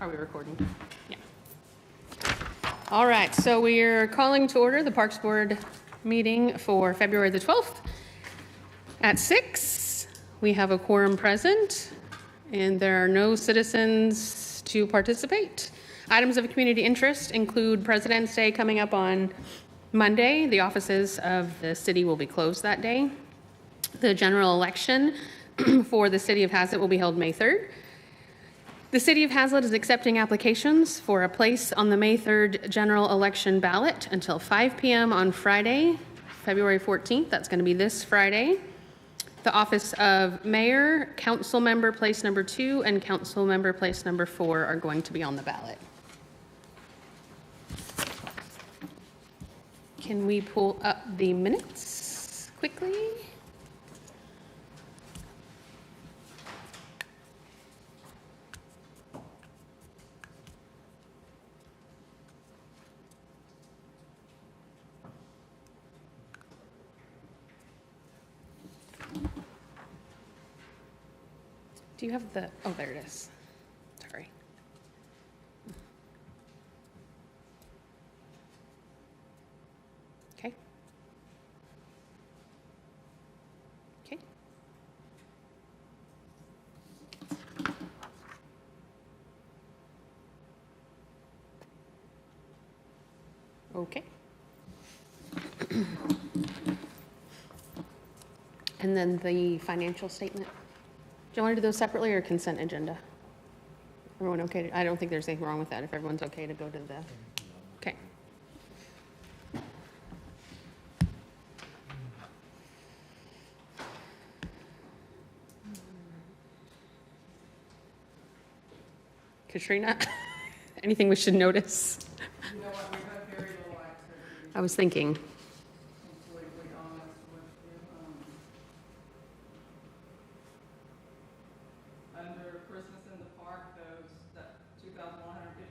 Are we recording? Yeah. All right, so we're calling to order the Parks Board meeting for February the 12th at 6. We have a quorum present, and there are no citizens to participate. Items of community interest include President's Day coming up on Monday. The offices of the city will be closed that day. The general election for the City of Haslet will be held May 3rd. The City of Haslet is accepting applications for a place on the May 3rd general election ballot until 5 p.m. on Friday, February 14th. That's going to be this Friday. The office of mayor, council member place number 2, and council member place number 4 are going to be on the ballot. Can we pull up the minutes quickly? Do you have the, oh, there it is. Sorry. Okay. Okay. Okay. And then the financial statement. Do you want to do those separately or consent agenda? Everyone okay? I don't think there's anything wrong with that if everyone's okay to go to the, okay. Katrina, anything we should notice? You know what, we've had very little activity. I was thinking. Completely honest with you. Under Christmas in the Park, that $2,150 is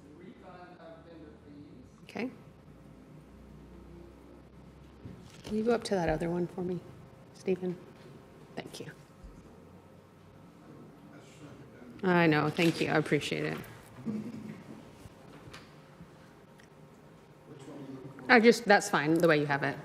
the refund of vendor fees. Okay. Can you go up to that other one for me, Stephen? Thank you. I know, thank you, I appreciate it. That's fine, the way you have it.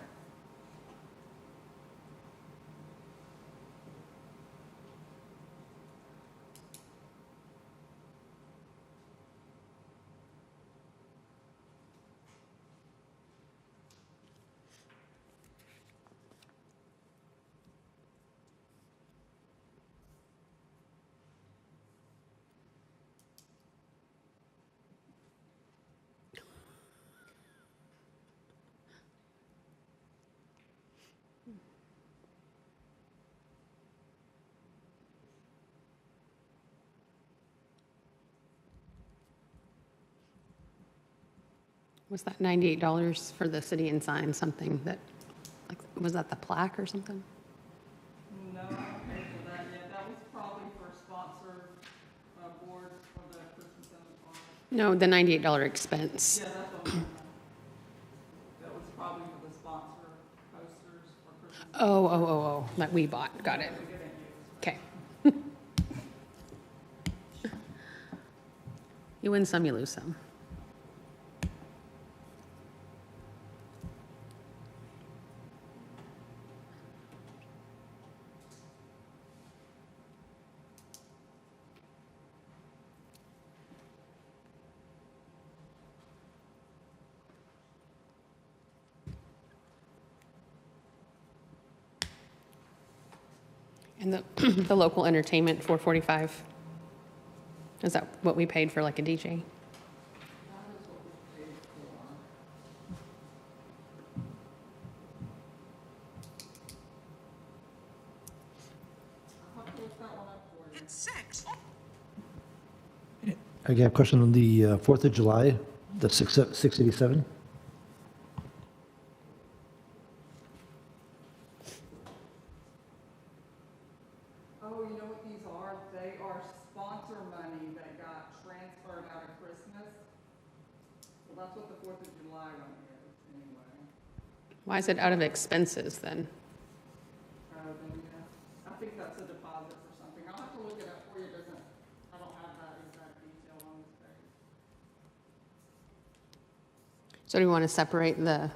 Was that $98 for the city and sign something that, like, was that the plaque or something? No, I don't pay for that yet. That was probably for sponsor boards for the Christmas in the Park. No, the $98 expense. Yeah, that's what I'm saying. That was probably for the sponsor posters for Christmas. Oh, that we bought, got it. Okay. You win some, you lose some. And the local entertainment, $445. Is that what we paid for, like a DJ? That is what we paid for. I'll have to look that one up for you. It's 6. I got a question on the 4th of July, that's 687. Oh, you know what these are? They are sponsor money that got transferred out of Christmas. So that's what the 4th of July one is, anyway. Why is it out of expenses then? Then, yeah. I think that's a deposit for something. I'll have to look it up for you. I don't have that exact detail on So do we want to separate the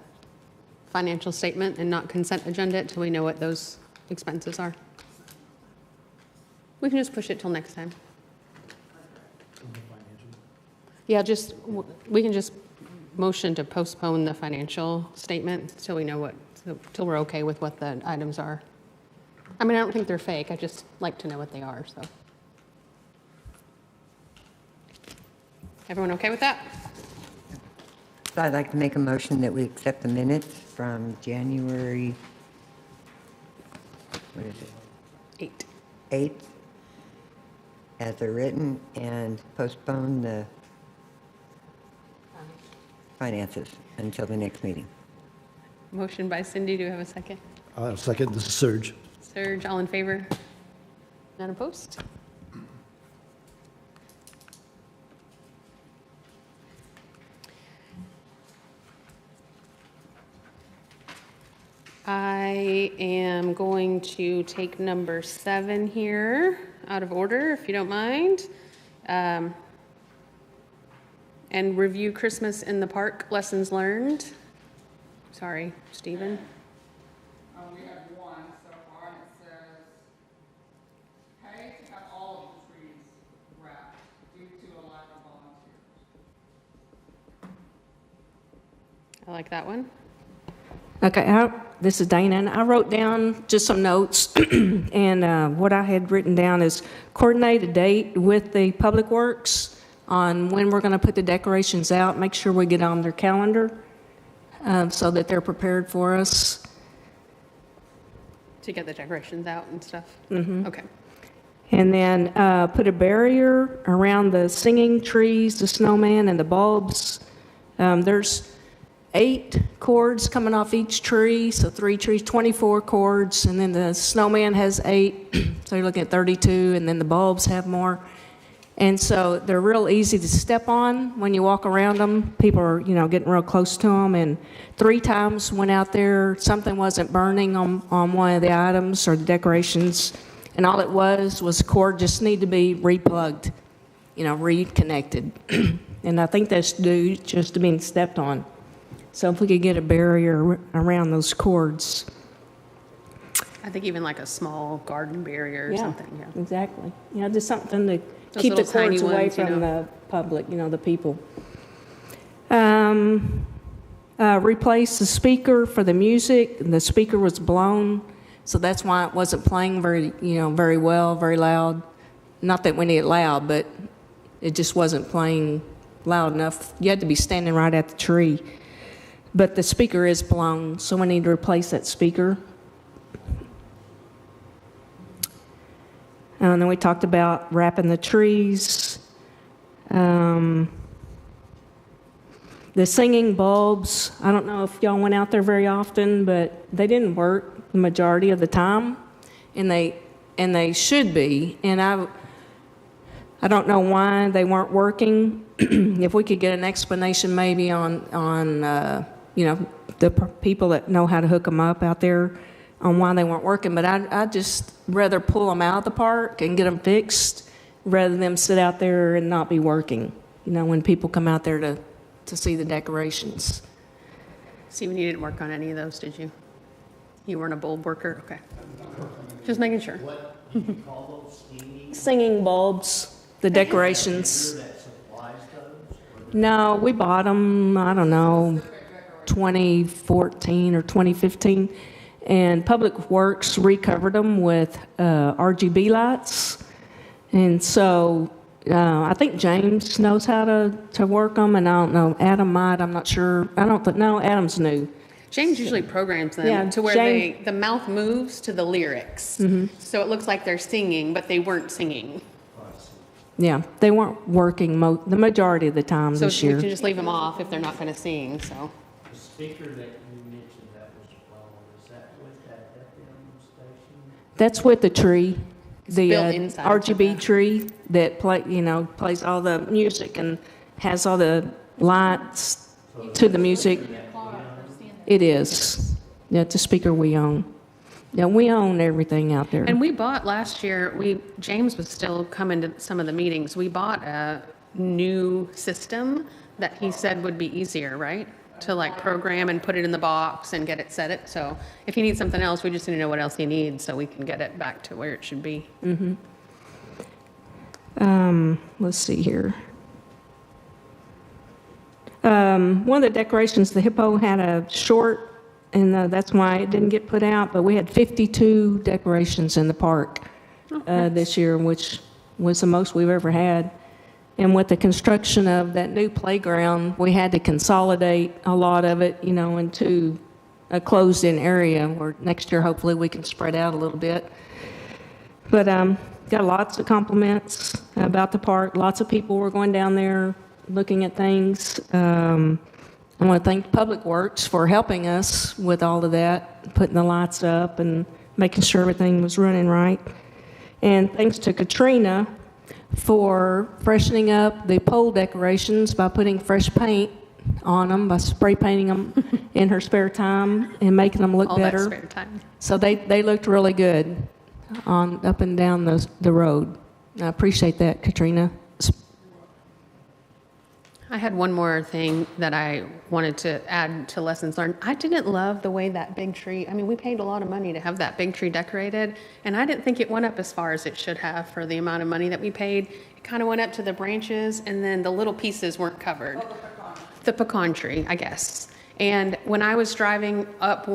financial statement and not consent agenda until we know what those expenses are? We can just push it till next time. Yeah, we can just motion to postpone the financial statement till we know till we're okay with what the items are. I mean, I don't think they're fake. I just like to know what they are, so. Everyone okay with that? So I'd like to make a motion that we accept the minutes from January, what is it, 8th, as they're written, and postpone the finances until the next meeting. Motion by Cindy, do we have a second? Second, this is Serge. Serge, all in favor? None opposed? I am going to take number 7 here out of order, if you don't mind. And review Christmas in the park lessons learned. Sorry, Stephen. We have one so far, and it says, pay to have all of the trees wrapped due to a lack of volunteers. I like that one. Okay, this is Dana, and I wrote down just some notes, and what I had written down is coordinate a date with the Public Works on when we're going to put the decorations out, make sure we get on their calendar so that they're prepared for us. To get the decorations out and stuff? Mm-hmm. Okay. And then put a barrier around the singing trees, the snowman, and the bulbs. There's 8 cords coming off each tree, so 3 trees, 24 cords, and then the snowman has 8, so you're looking at 32, and then the bulbs have more. And so they're real easy to step on when you walk around them. People are, getting real close to them, and 3 times went out there, something wasn't burning on one of the items or the decorations, and all it was the cord just needed to be replugged, reconnected. And I think that's due just to being stepped on. So if we could get a barrier around those cords. I think even like a small garden barrier or something, yeah. Exactly. Just something to Those keep the little tiny cords away ones, from the public, the people. Replace the speaker for the music. The speaker was blown, so that's why it wasn't playing very well, very loud. Not that we need it loud, but it just wasn't playing loud enough. You had to be standing right at the tree. But the speaker is blown, so we need to replace that speaker. And then we talked about wrapping the trees. The singing bulbs, I don't know if y'all went out there very often, but they didn't work the majority of the time, and they should be. And I don't know why they weren't working. If we could get an explanation maybe on the people that know how to hook them up out there on why they weren't working. But I'd just rather pull them out of the park and get them fixed rather than them sit out there and not be working, when people come out there to see the decorations. Stephen, you didn't work on any of those, did you? You weren't a bulb worker? Okay. Just making sure. What did you call those? Singing bulbs, the decorations. That supplies those? No, we bought them, I don't know, 2014 or 2015, and Public Works recovered them with RGB lights. And so I think James knows how to work them, and I don't know, Adam might, I'm not sure. No, Adam's new. James usually programs them to where the mouth moves to the lyrics. Mm-hmm. So it looks like they're singing, but they weren't singing. Yeah, they weren't working the majority of the time this year. So we can just leave them off if they're not going to sing, so. The speaker that you mentioned that was blown, is that with that FM station? That's with the tree, the built inside RGB tree that plays all the music and has all the lights to the music. It is. Yeah, it's a speaker we own. Yeah, we own everything out there. And we bought last year, James was still coming to some of the meetings. We bought a new system that he said would be easier, right? to like program and put it in the box and get it set it. So if he needs something else, we just need to know what else he needs so we can get it back to where it should be. Let's see here. One of the decorations, the hippo had a short, and that's why it didn't get put out, but we had 52 decorations in the park this year, which was the most we've ever had. And with the construction of that new playground, we had to consolidate a lot of it, you know, into a closed-in area where next year, hopefully, we can spread out a little bit. But got lots of compliments about the park. Lots of people were going down there looking at things. I want to thank Public Works for helping us with all of that, putting the lights up and making sure everything was running right. And thanks to Katrina for freshening up the pole decorations by putting fresh paint on them, by spray painting them in her spare time and making them look All better. that spare time. So they looked really good on up and down the road. I appreciate that, Katrina. I had one more thing that I wanted to add to lessons learned. I didn't love the way that big tree, I mean, we paid a lot of money to have that big tree decorated, and I didn't think it went up as far as it should have for the amount of money that we paid. It kind of went up to the branches, and then the little pieces weren't covered. Oh, the pecan. The pecan tree, I guess. And when I was driving up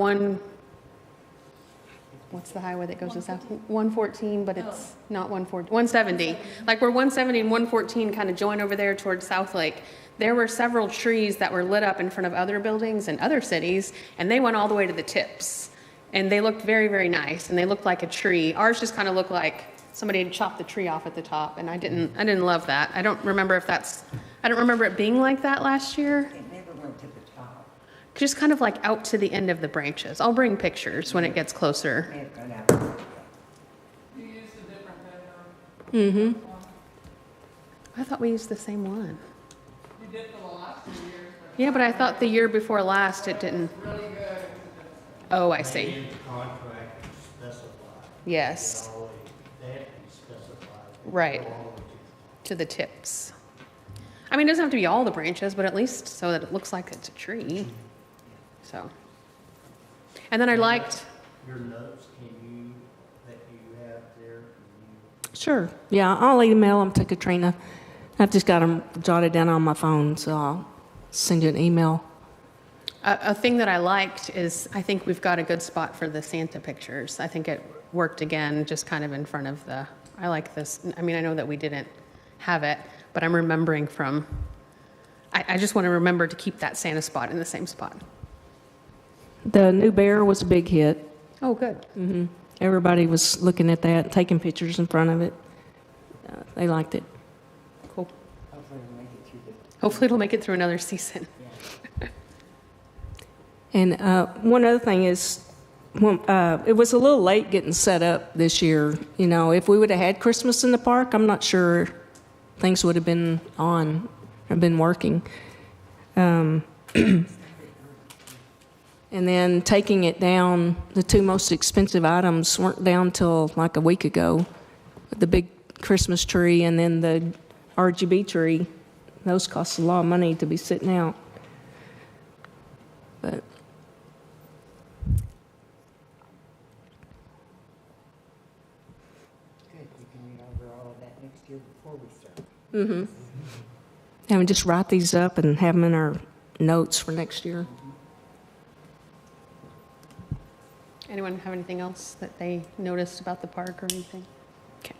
what's the highway that goes to South? 114, but it's not 114, 170. Like where 170 and 114 kind of join over there towards South Lake, there were several trees that were lit up in front of other buildings in other cities, and they went all the way to the tips. And they looked very, very nice, and they looked like a tree. Ours just kind of looked like somebody had chopped the tree off at the top, and I didn't love that. I don't remember it being like that last year. It never went to the top. Just kind of like out to the end of the branches. I'll bring pictures when it gets closer. May have gone out. You used a different vendor. I thought we used the same one. You did for the last 2 years, but Yeah, but I thought the year before last it didn't. really good. Oh, I see. And the contract specified. Yes, They have to be specified. Right. All the to the tips. I mean, it doesn't have to be all the branches, but at least so that it looks like it's a tree. So. And then I liked, Your notes, that you have there, can Sure. Yeah, I'll email them to Katrina. I've just got them jotted down on my phone, so I'll send you an email. a thing that I liked is I think we've got a good spot for the Santa pictures. I think it worked again, just kind of in front of I like this. I mean, I know that we didn't have it, but I'm remembering I just want to remember to keep that Santa spot in the same spot. The new bear was a big hit. Oh, good. Everybody was looking at that, taking pictures in front of it. They liked it. Cool. Hopefully we'll make it through the. Hopefully it'll make it through another season. And one other thing is, it was a little late getting set up this year. You know, if we would have had Christmas in the park, I'm not sure things would have been working. And then taking it down, the two most expensive items weren't down till like a week ago. The big Christmas tree and then the RGB tree. Those cost a lot of money to be sitting out. But Good, we can read over all of that next year before we start. and we just write these up and have them in our notes for next year. Anyone have anything else that they noticed about the park or anything? Okay.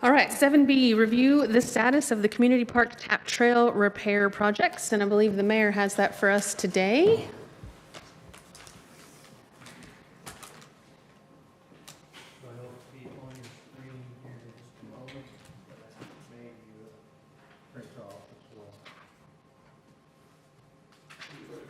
All right, 7B, review the status of the community park tap trail repair projects, and I believe the mayor has that for us today. So I hope to be on your screen here in just a moment, but I made you a print off as well. Change it.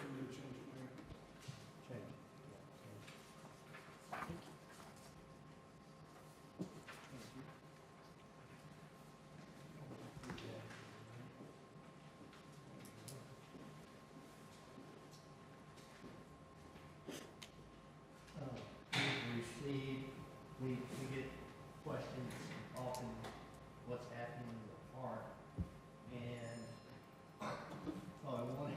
We get questions often, what's happening in the park, and so I wanted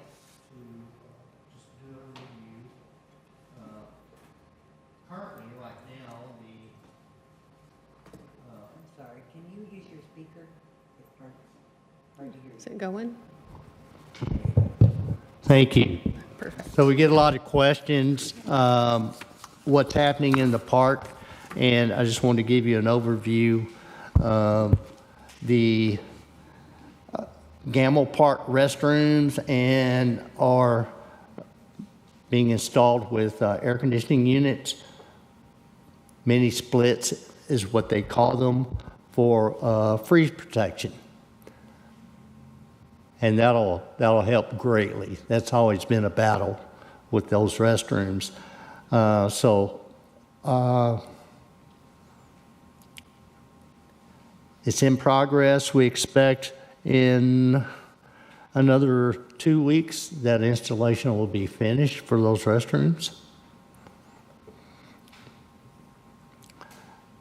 Can you use your speaker? It's hard to hear you. Is it going? Thank you. Perfect. So we get a lot of questions, what's happening in the park, and I just wanted to give you an overview. The Gamble Park restrooms and are being installed with air conditioning units. Mini splits is what they call them for freeze protection. And that'll help greatly. That's always been a battle with those restrooms. It's in progress. We expect in another 2 weeks that installation will be finished for those restrooms.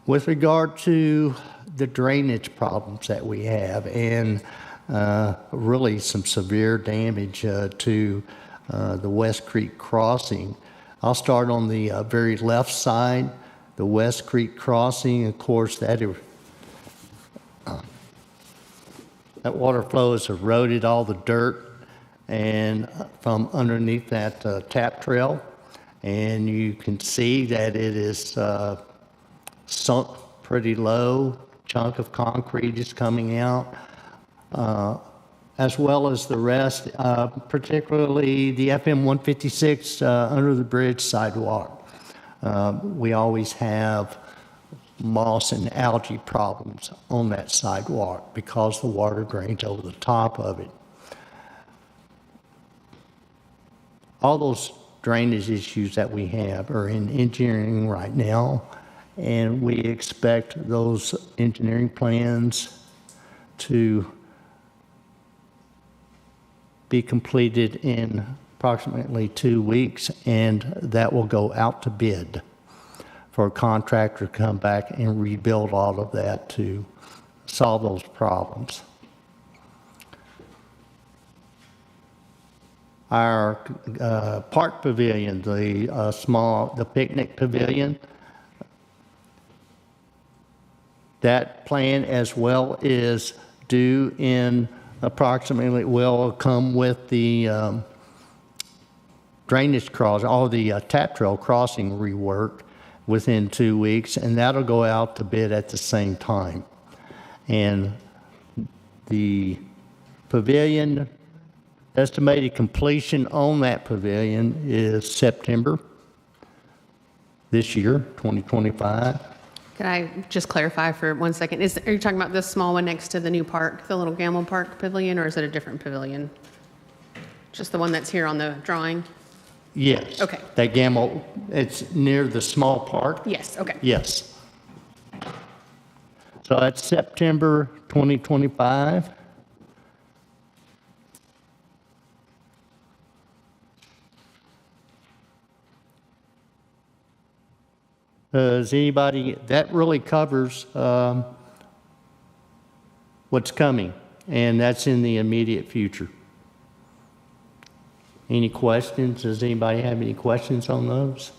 With regard to the drainage problems that we have and really some severe damage to the West Creek crossing. I'll start on the very left side, the West Creek crossing. Of course, that water flow has eroded all the dirt and from underneath that tap trail, and you can see that it is sunk pretty low. Chunk of concrete is coming out. As well as the rest, particularly the FM 156 under the bridge sidewalk. We always have moss and algae problems on that sidewalk because the water drains over the top of it. All those drainage issues that we have are in engineering right now, and we expect those engineering plans to be completed in approximately 2 weeks, and that will go out to bid for a contractor to come back and rebuild all of that to solve those problems. Our park pavilion, the picnic pavilion, that plan as well is due in approximately, will come with the drainage cross, all the tap trail crossing rework within 2 weeks, and that'll go out to bid at the same time. And the pavilion, estimated completion on that pavilion is September this year, 2025. Could I just clarify for 1 second? Are you talking about this small one next to the new park, the little Gamble Park pavilion, or is it a different pavilion? Just the one that's here on the drawing? Yes. Okay. That Gamble, it's near the small park? Yes, okay. Yes. So that's September 2025. Does anybody, that really covers what's coming, and that's in the immediate future. Any questions? Does anybody have any questions on those?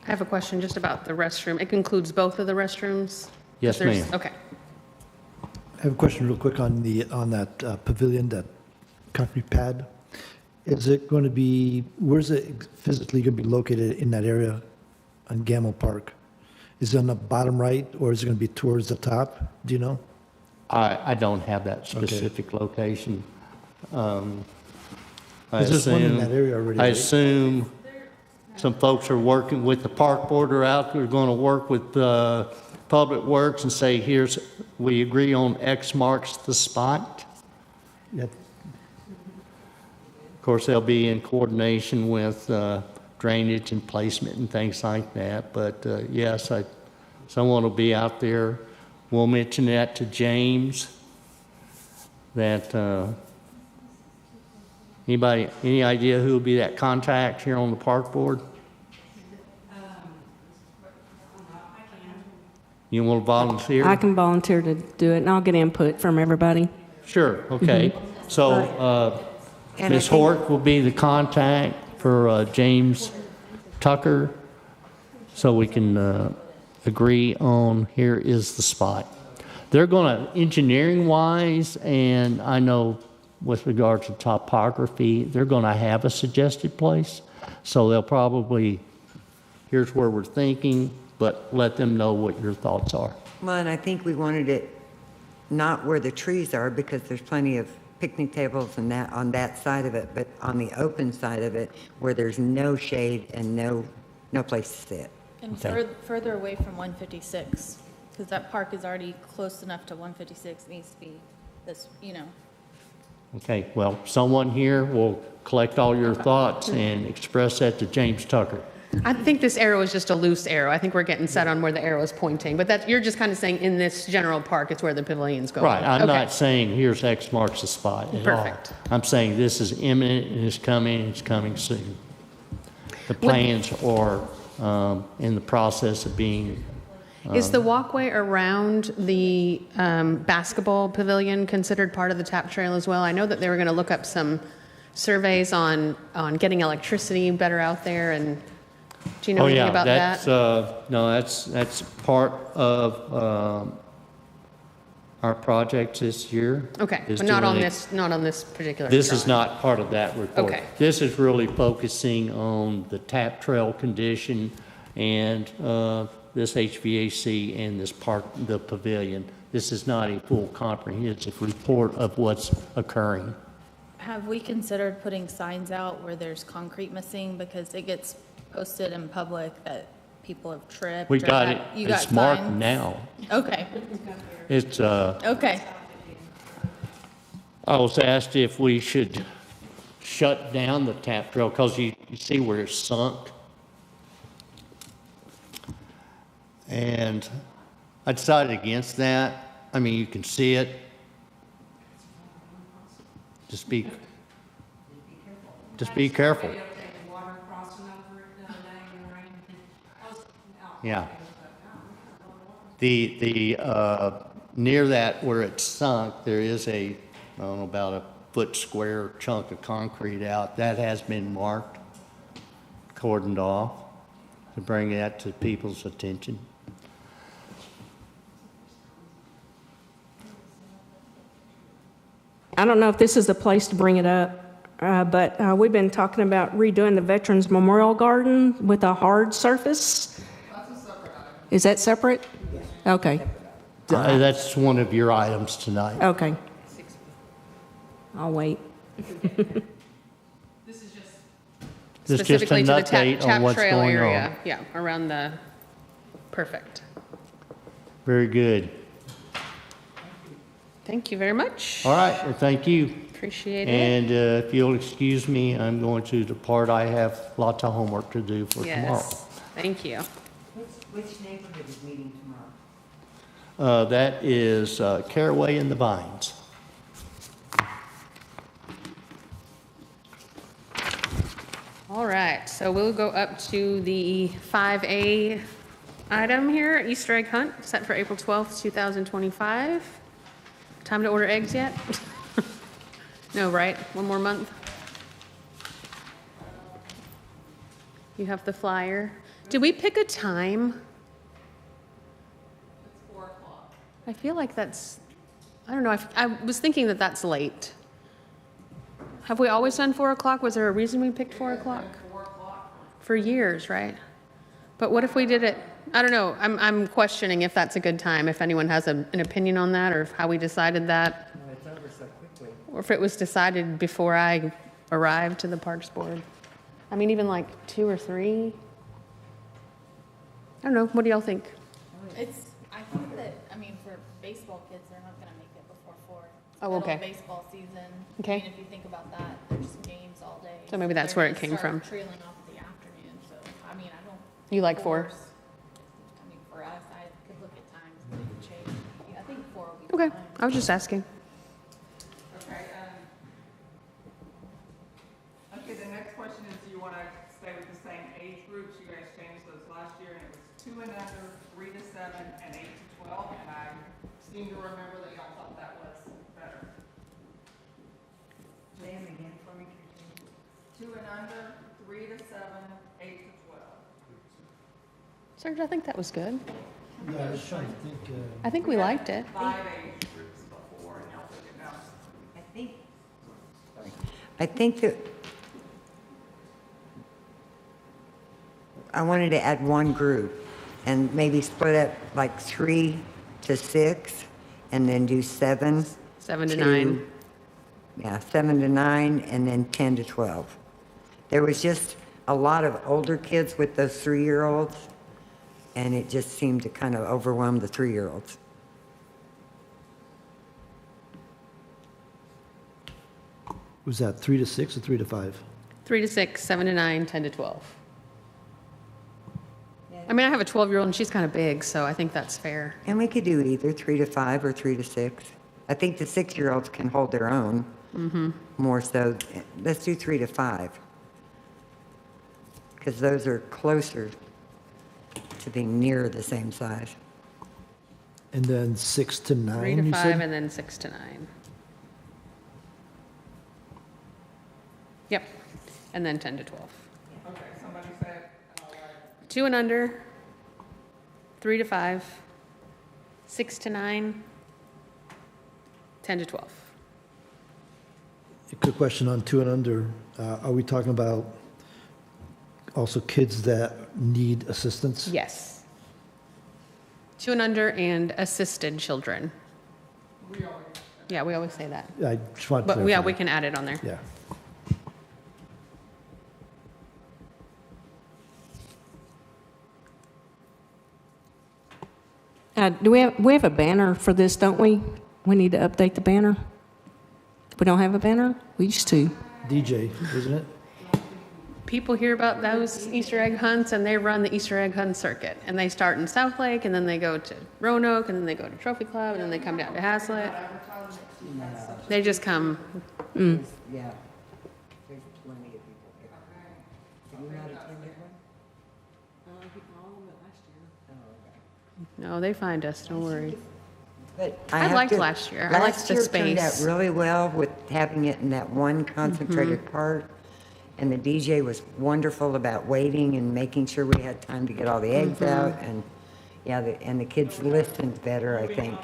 I have a question just about the restroom. It includes both of the restrooms? Yes, ma'am. Okay. I have a question real quick on that pavilion, that concrete pad. Is it going to be, where's it physically going to be located in that area on Gamble Park? Is it on the bottom right, or is it going to be towards the top? Do you know? I don't have that specific location. There's one in that area already, I right? assume some folks are working with the park board or out, who are going to work with Public Works and say, we agree on X marks the spot. Yep. Of course, they'll be in coordination with drainage and placement and things like that. But yes, someone will be out there. We'll mention that to James, that any idea who will be that contact here on the park board? You want to volunteer? I can volunteer to do it, and I'll get input from everybody. Sure, okay. So And I Ms. think- Hort will be the contact for James Tucker, so we can agree on here is the spot. They're going to, engineering wise, and I know with regard to topography, they're going to have a suggested place. So they'll probably, here's where we're thinking, but let them know what your thoughts are. Well, and I think we wanted it not where the trees are, because there's plenty of picnic tables and that on that side of it, but on the open side of it where there's no shade and no place to sit. And Okay. further away from 156, because that park is already close enough to 156, it needs to be this, you know. Okay, well, someone here will collect all your thoughts and express that to James Tucker. I think this arrow is just a loose arrow. I think we're getting set on where the arrow is pointing, but that, you're just kind of saying in this general park, it's where the pavilion's going. Right, I'm Okay. not saying here's X marks the spot at all. Perfect. I'm saying this is imminent and it's coming soon. The plans are in the process of being, Is the walkway around the basketball pavilion considered part of the TAP trail as well? I know that they were going to look up some surveys on getting electricity better out there, and do you know anything about that? No, that's part of our project this year. Okay, is but not to on really- this particular. This is drawing. not part of that report. Okay. This is really focusing on the TAP trail condition and this HVAC and this park, the pavilion. This is not a full comprehensive report of what's occurring. Have we considered putting signs out where there's concrete missing, because it gets posted in public that people have tripped? We or got had- it, you got it's marked signs? now. Okay, It's, okay. I was asked if we should shut down the TAP trail, because you see where it's sunk. And I decided against that. I mean, you can see it. Just be careful. Yeah. Near that where it's sunk, there is I don't know, about a foot square chunk of concrete out. That has been marked, cordoned off, to bring that to people's attention. I don't know if this is the place to bring it up, but we've been talking about redoing the Veterans Memorial Garden with a hard surface. Is that separate? Okay, That's one of your items tonight. okay. I'll wait. This is just Specifically an to the update TAP on what's trail going area. on. Yeah, around the, perfect. Very good. Thank you very much. All right, well, thank you. Appreciate it. And if you'll excuse me, I'm going to depart. I have lots of homework to do for tomorrow. Yes, thank you. Which neighborhood is meeting tomorrow? That is Caraway and the Vines. All right, so we'll go up to the 5A item here, Easter egg hunt, set for April 12th, 2025. Time to order eggs yet? No, right? One more month? You have the flyer. Did we pick a time? It's 4 o'clock. I feel like that's, I don't know, I was thinking that that's late. Have we always done 4 o'clock? Was there a reason we picked 4 o'clock? 4 o'clock. For years, right? But what if we did it, I don't know, I'm questioning if that's a good time, if anyone has an opinion on that, or if how we decided that, No, it's over so quickly. or if it was decided before I arrived to the Parks Board. I mean, even like 2 or 3? I don't know, what do y'all think? It's, I think that, I mean, for baseball kids, they're not gonna make it before 4. It's Oh, middle of okay. baseball season. Okay. I mean, if you think about that, there's games all day. So maybe that's They're where it gonna came start from. Trailing off in the afternoon, so, I mean, I don't. You like 4? Four's- I mean, for us, I could look at times, but it could change. I think 4 will be Okay, fine. I was just asking. Okay, okay, the next question is, do you want to stay with the same age groups? You guys changed those last year, and it was 2 and under, 3 to 7, and 8 to 12, and I seem to remember that y'all thought that was better. Say them again for me. 2 and under, 3 to 7, 8 to 12. Serge, I think that was good. Yeah, I was trying to think. I think we liked it. 5 age groups before, and y'all took it down. I think that I wanted to add one group and maybe split up like 3 to 6 and then do 7. 7 to 9. Yeah, 7 to 9 and then 10 to 12. There was just a lot of older kids with those 3-year-olds, and it just seemed to kind of overwhelm the 3-year-olds. Was that 3 to 6 or 3 to 5? 3 to 6, 7 to 9, 10 to 12. I mean, I have a 12-year-old and she's kind of big, so I think that's fair. And we could do either 3 to 5 or 3 to 6. I think the 6-year-olds can hold their own more so. Let's do 3 to 5. Because those are closer to being near the same size. And then 6 to 9, 3 to you 5 said? and then 6 to 9. Yep, and then 10 to 12. Okay, somebody said, 2 and under, 3 to 5, 6 to 9, 10 to 12. A quick question on 2 and under. Are we talking about also kids that need assistance? Yes. 2 and under and assisted children. Yeah, we always say that. I just want to But clarify. yeah, we can add it on there. Yeah. Do we have a banner for this, don't we? We need to update the banner. We don't have a banner? We used to. DJ, isn't it? People hear about those Easter egg hunts and they run the Easter egg hunt circuit. And they start in South Lake and then they go to Roanoke and then they go to Trophy Club and then they come down to Haslet. They just come. Yeah. There's plenty of people here. Have you not attended one? No, they find us, don't worry. But I have liked to- last year. I liked the Last year turned out space. really well with having it in that one concentrated Mm-hmm. part. And the DJ was wonderful about waiting and making sure we had time to get all the eggs Mm-hmm. out. And, yeah, and the kids listened better, I think.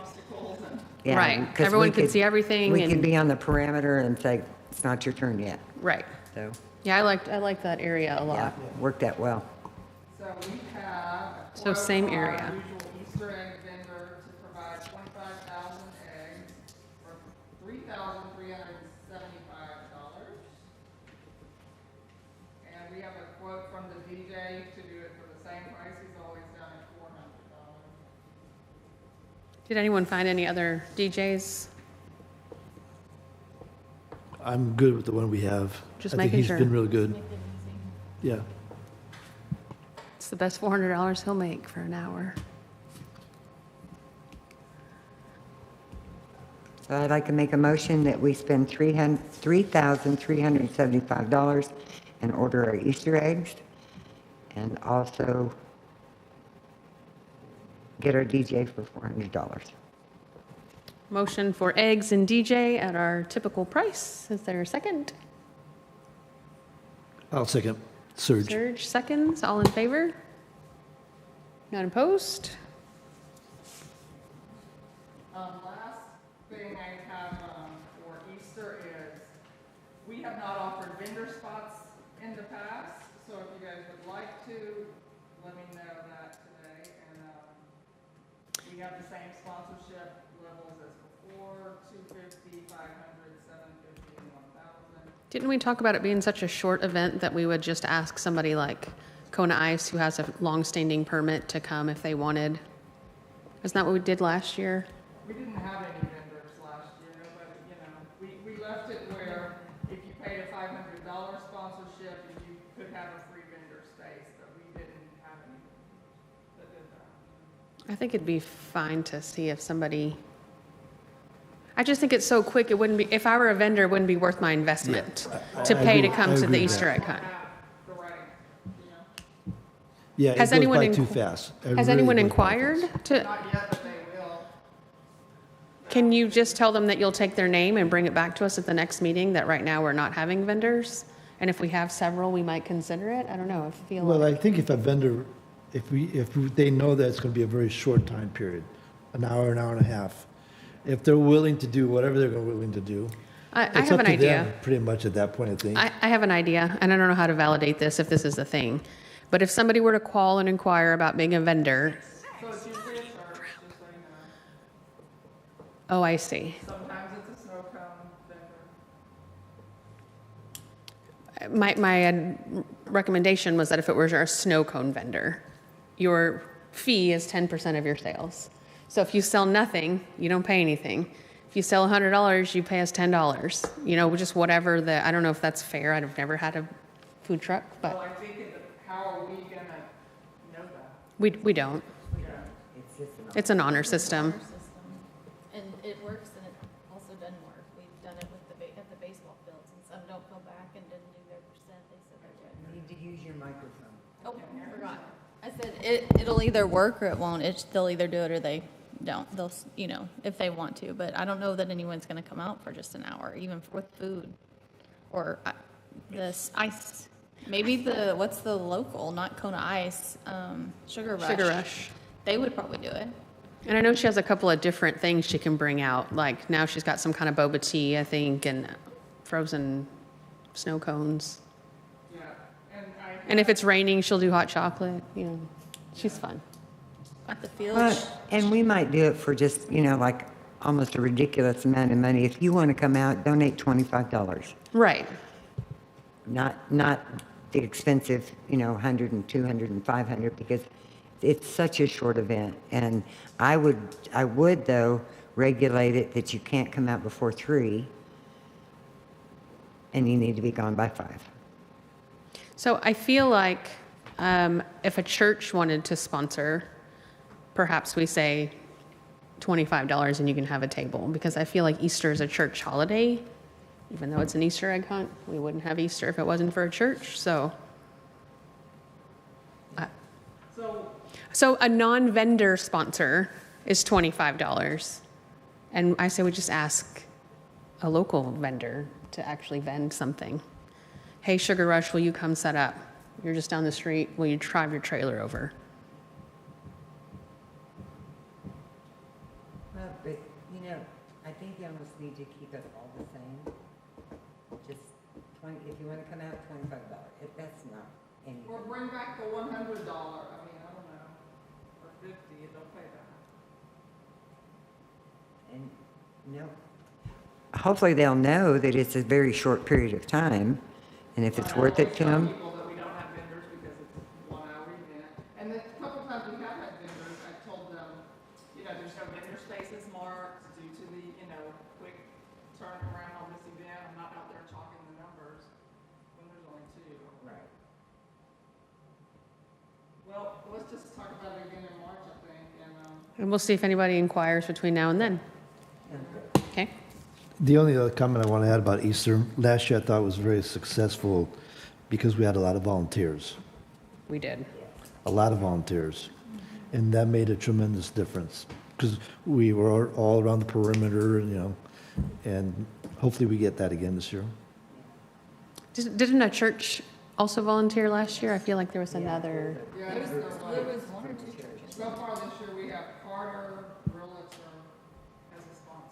Yeah, Right. 'cause Everyone we could see everything We could and- be on the perimeter and say, it's not your turn yet. Right. So, Yeah, I liked that area a yeah, lot. worked out well. so we have. a So quote same from our area. usual Easter egg vendor to provide 25,000 eggs for $3,375. And we have a quote from the DJ to do it for the same price. He's always done it $400. Did anyone find any other DJs? I'm good with the one we have. Just I think making sure. he's been real good. Yeah. It's the best $400 he'll make for an hour. So I'd like to make a motion that we spend $3,375 and order our Easter eggs, and also get our DJ for $400. Motion for eggs and DJ at our typical price. Is there a second? I'll second. Surge. Surge, seconds. All in favor? None opposed? Last thing I have for Easter is, we have not offered vendor spots in the past, so if you guys would like to, let me know that today. And we have the same sponsorship levels as before, 250, 500, 750, and 1,000. Didn't we talk about it being such a short event that we would just ask somebody like Kona Ice, who has a long-standing permit, to come if they wanted? Isn't that what we did last year? We didn't have any vendors last year, but, you know, we left it where if you paid a $500 sponsorship, you could have a free vendor space, but we didn't have any that did that. I think it'd be fine to see if somebody, I just think it's so quick, it wouldn't be, if I were a vendor, it wouldn't be worth my investment to I pay to agree- come I to the agree with Easter that. egg hunt. The right, you know, Yeah, it Has goes anyone by inqu- too fast. It Has really anyone goes by inquired fast. to, not yet, but they will. can you just tell them that you'll take their name and bring it back to us at the next meeting, that right now we're not having vendors? And if we have several, we might consider it? I don't know, I feel Well, like, I think if a vendor they know that it's going to be a very short time period, an hour and a half, if they're willing to do whatever they're willing to do. I it's have up an to idea. them pretty much at that point, I think. I have an idea, and I don't know how to validate this if this is a thing. But if somebody were to call and inquire about being a vendor, So it's usually a church, just so you know. oh, I see. Sometimes it's a snow cone vendor. My recommendation was that if it was a snow cone vendor, your fee is 10% of your sales. So if you sell nothing, you don't pay anything. If you sell $100, you pay us $10. You know, just whatever I don't know if that's fair. I've never had a food truck, Well, but I think, how are we gonna know that? we don't. It's just an It's an honor system. System. And it works and it also doesn't work. We've done it with at the baseball fields, and some don't go back and didn't do their percent. They said they're good. You need to use your microphone. Oh, I forgot. I said it'll either work or it won't. They'll either do it or they don't. They'll, if they want to, but I don't know that anyone's going to come out for just an hour, even with food or this ice. Maybe what's the local, not Kona Ice, Sugar Rush. Sugar Rush. They would probably do it. And I know she has a couple of different things she can bring out. Like now she's got some kind of boba tea, I think, and frozen snow cones. Yeah, And if it's raining, she'll do hot chocolate. You know, she's fun. At the field. And we might do it for just, like almost a ridiculous amount of money. If you want to come out, donate $25. Right. Not the expensive, 100 and 200 and 500, because it's such a short event. And I would though regulate it that you can't come out before 3 and you need to be gone by 5. So I feel like if a church wanted to sponsor, perhaps we say $25 and you can have a table, because I feel like Easter is a church holiday. Even though it's an Easter egg hunt, we wouldn't have Easter if it wasn't for a church. So a non-vendor sponsor is $25. And I say we just ask a local vendor to actually vend something. Hey, Sugar Rush, will you come set up? You're just down the street. Will you drive your trailer over? Well, but, I think you almost need to keep it all the same. Just if you want to come out, $25. If that's not anything. Or bring back the $100, I don't know, or 50, they'll pay that. And hopefully they'll know that it's a very short period of time, and if it's worth it to them. People that we don't have vendors because it's a 1-hour event. And the couple times we have had vendors, I told them, there's no vendor spaces marked due to the, quick turnaround on this event. I'm not out there talking the numbers when there's only 2. Right. Well, let's just talk about it again in March, I think, And we'll see if anybody inquires between now and then. Okay? The only other comment I want to add about Easter, last year I thought was very successful because we had a lot of volunteers, We did. a lot of volunteers. And that made a tremendous difference because we were all around the perimeter, and hopefully we get that again this year. Didn't a church also volunteer last year? I feel like there was another. yeah, There was 1 or 2 churches. so far this year we have Carter Realtor as a sponsor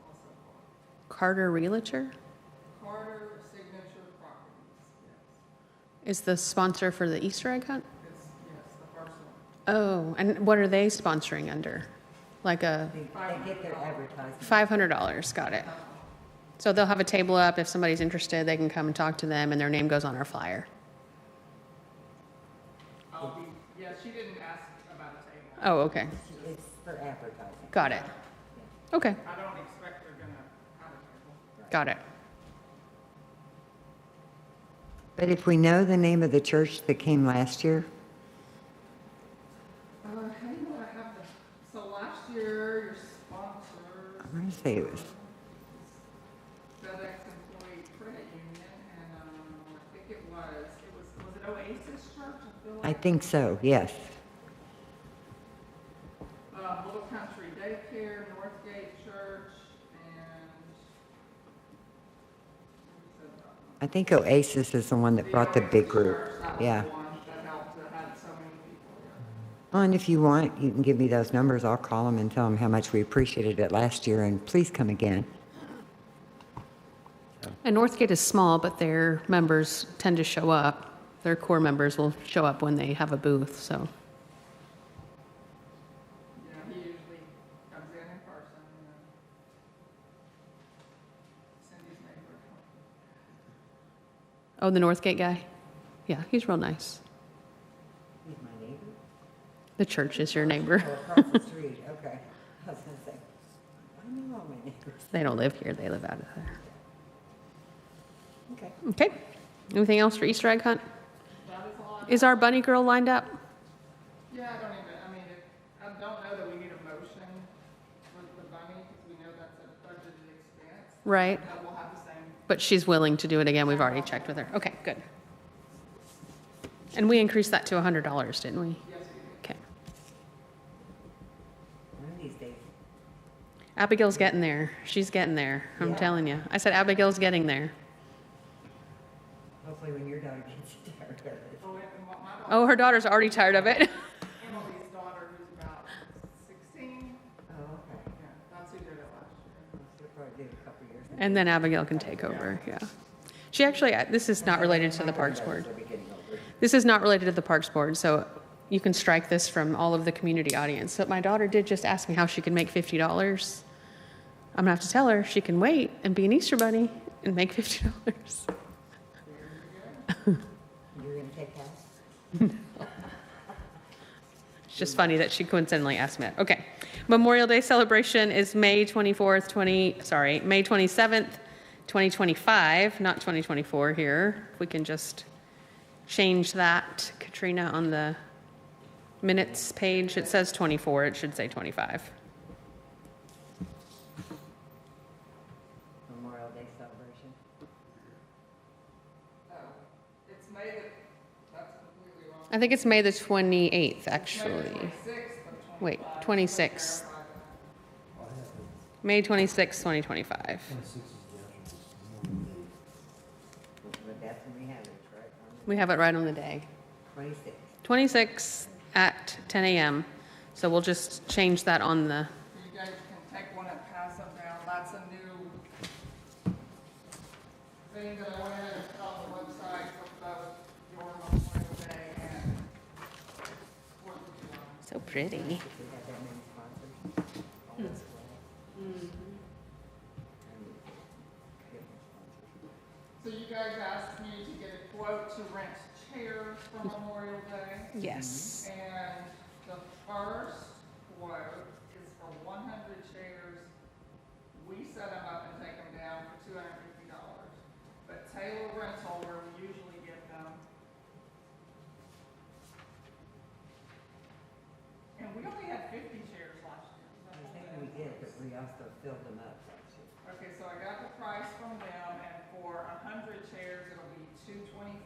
also. Carter Realtor Carter Signature Properties, yes. is the sponsor for the Easter egg hunt? Yes, the first one. Oh, and what are they sponsoring under? Like a They get their advertising. $500, got it. So they'll have a table up. If somebody's interested, they can come and talk to them, and their name goes on our flyer. Yeah, she didn't ask about a table. Oh, okay. It's for advertising. Got it. Okay, I don't expect they're gonna have a table. got it. But if we know the name of the church that came last year, Hang on, I have so last year, your sponsors, I want to say it was, FedEx Employee Credit Union, and, I think it was it Oasis Church, I feel I like? think so, yes. Little Country Daycare, Northgate Church, and, I think Oasis is the one that brought the big group. Church, that was Yeah. the one that helped, that had so many people And if you want, you can give me those numbers. I'll call them and tell them how much we appreciated it last year, and please come again. And Northgate is small, but their members tend to show up. Their core members will show up when they have a booth, so. You know, he usually comes in person, you know. Cindy's neighbor. Oh, the Northgate guy? Yeah, he's real nice. He's my neighbor? The church is your neighbor. Oh, across the street, okay. I was gonna say, I know all my neighbors. They don't live here, they live out of there. Okay. Okay. Anything else for Easter egg hunt? That is all I Is our bunny girl lined up? Yeah, I don't know that we need a motion with the bunny, because we know that's a budgeted expense. Right. But we'll have the same, But she's willing to do it again. We've already checked with her. Okay, good. And we increased that to $100, didn't we? yes, we do. Okay. One of these days. Abigail's getting there. She's getting there. I'm telling you. I said Abigail's getting there. Hopefully when your daughter gets tired of it. Oh, and my daughter, Oh, her daughter's already tired of it. Emily's daughter, who's about 16, Oh, okay. yeah, that's who did it last year. She'll probably do it a couple years. And then Abigail can take over, yeah. She actually, this is not related to the Parks Board. She'll be getting older. This is not related to the Parks Board, so you can strike this from all of the community audience. So my daughter did just ask me how she can make $50. I'm gonna have to tell her she can wait and be an Easter bunny and make $50. You're gonna take half? It's just funny that she coincidentally asked me that. Okay. Memorial Day celebration is May 27th, 2025, not 2024 here. If we can just change that, Katrina, on the minutes page, it says 24, it should say 25. Memorial Day celebration. It's May the, that's completely wrong. I think it's May the 28th, actually. May 26th of 25. Wait, 26th. May 26th, 2025. But that's when we have it, right? We have it right on the day. 26. 26 at 10 a.m. So we'll just change that on the, You guys can take one and pass them down. That's a new thing that I went ahead and put on the website for both your Memorial Day and Fourth of July. so pretty. We have that many sponsors. All this way. So you guys asked me to get a quote to rent chairs for Memorial Day. Yes. And the first quote is for 100 chairs. We set them up and take them down for $250. But Taylor Rental, where we usually get them, and we only had 50 chairs last year. I think we did, but we also filled them up last year. Okay, so I got the price from them, and for 100 chairs, it'll be $225,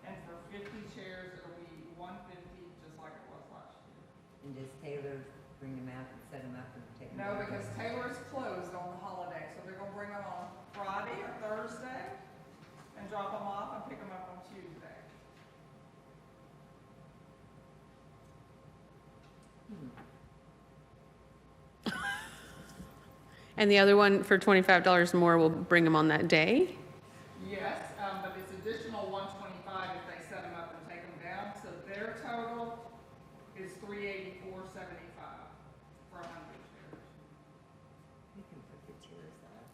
and for 50 chairs, it'll be $150, just like it was last year. And does Taylor bring them out and set them up and take them No, down? because Taylor's closed on the holiday, so they're gonna bring them on Friday or Thursday, and drop them off and pick them up on Tuesday. And the other one for $25 more, we'll bring them on that day. Yes, but it's additional $125 if they set them up and take them down, so their total is $384.75 for 100 chairs. We can put the chairs up.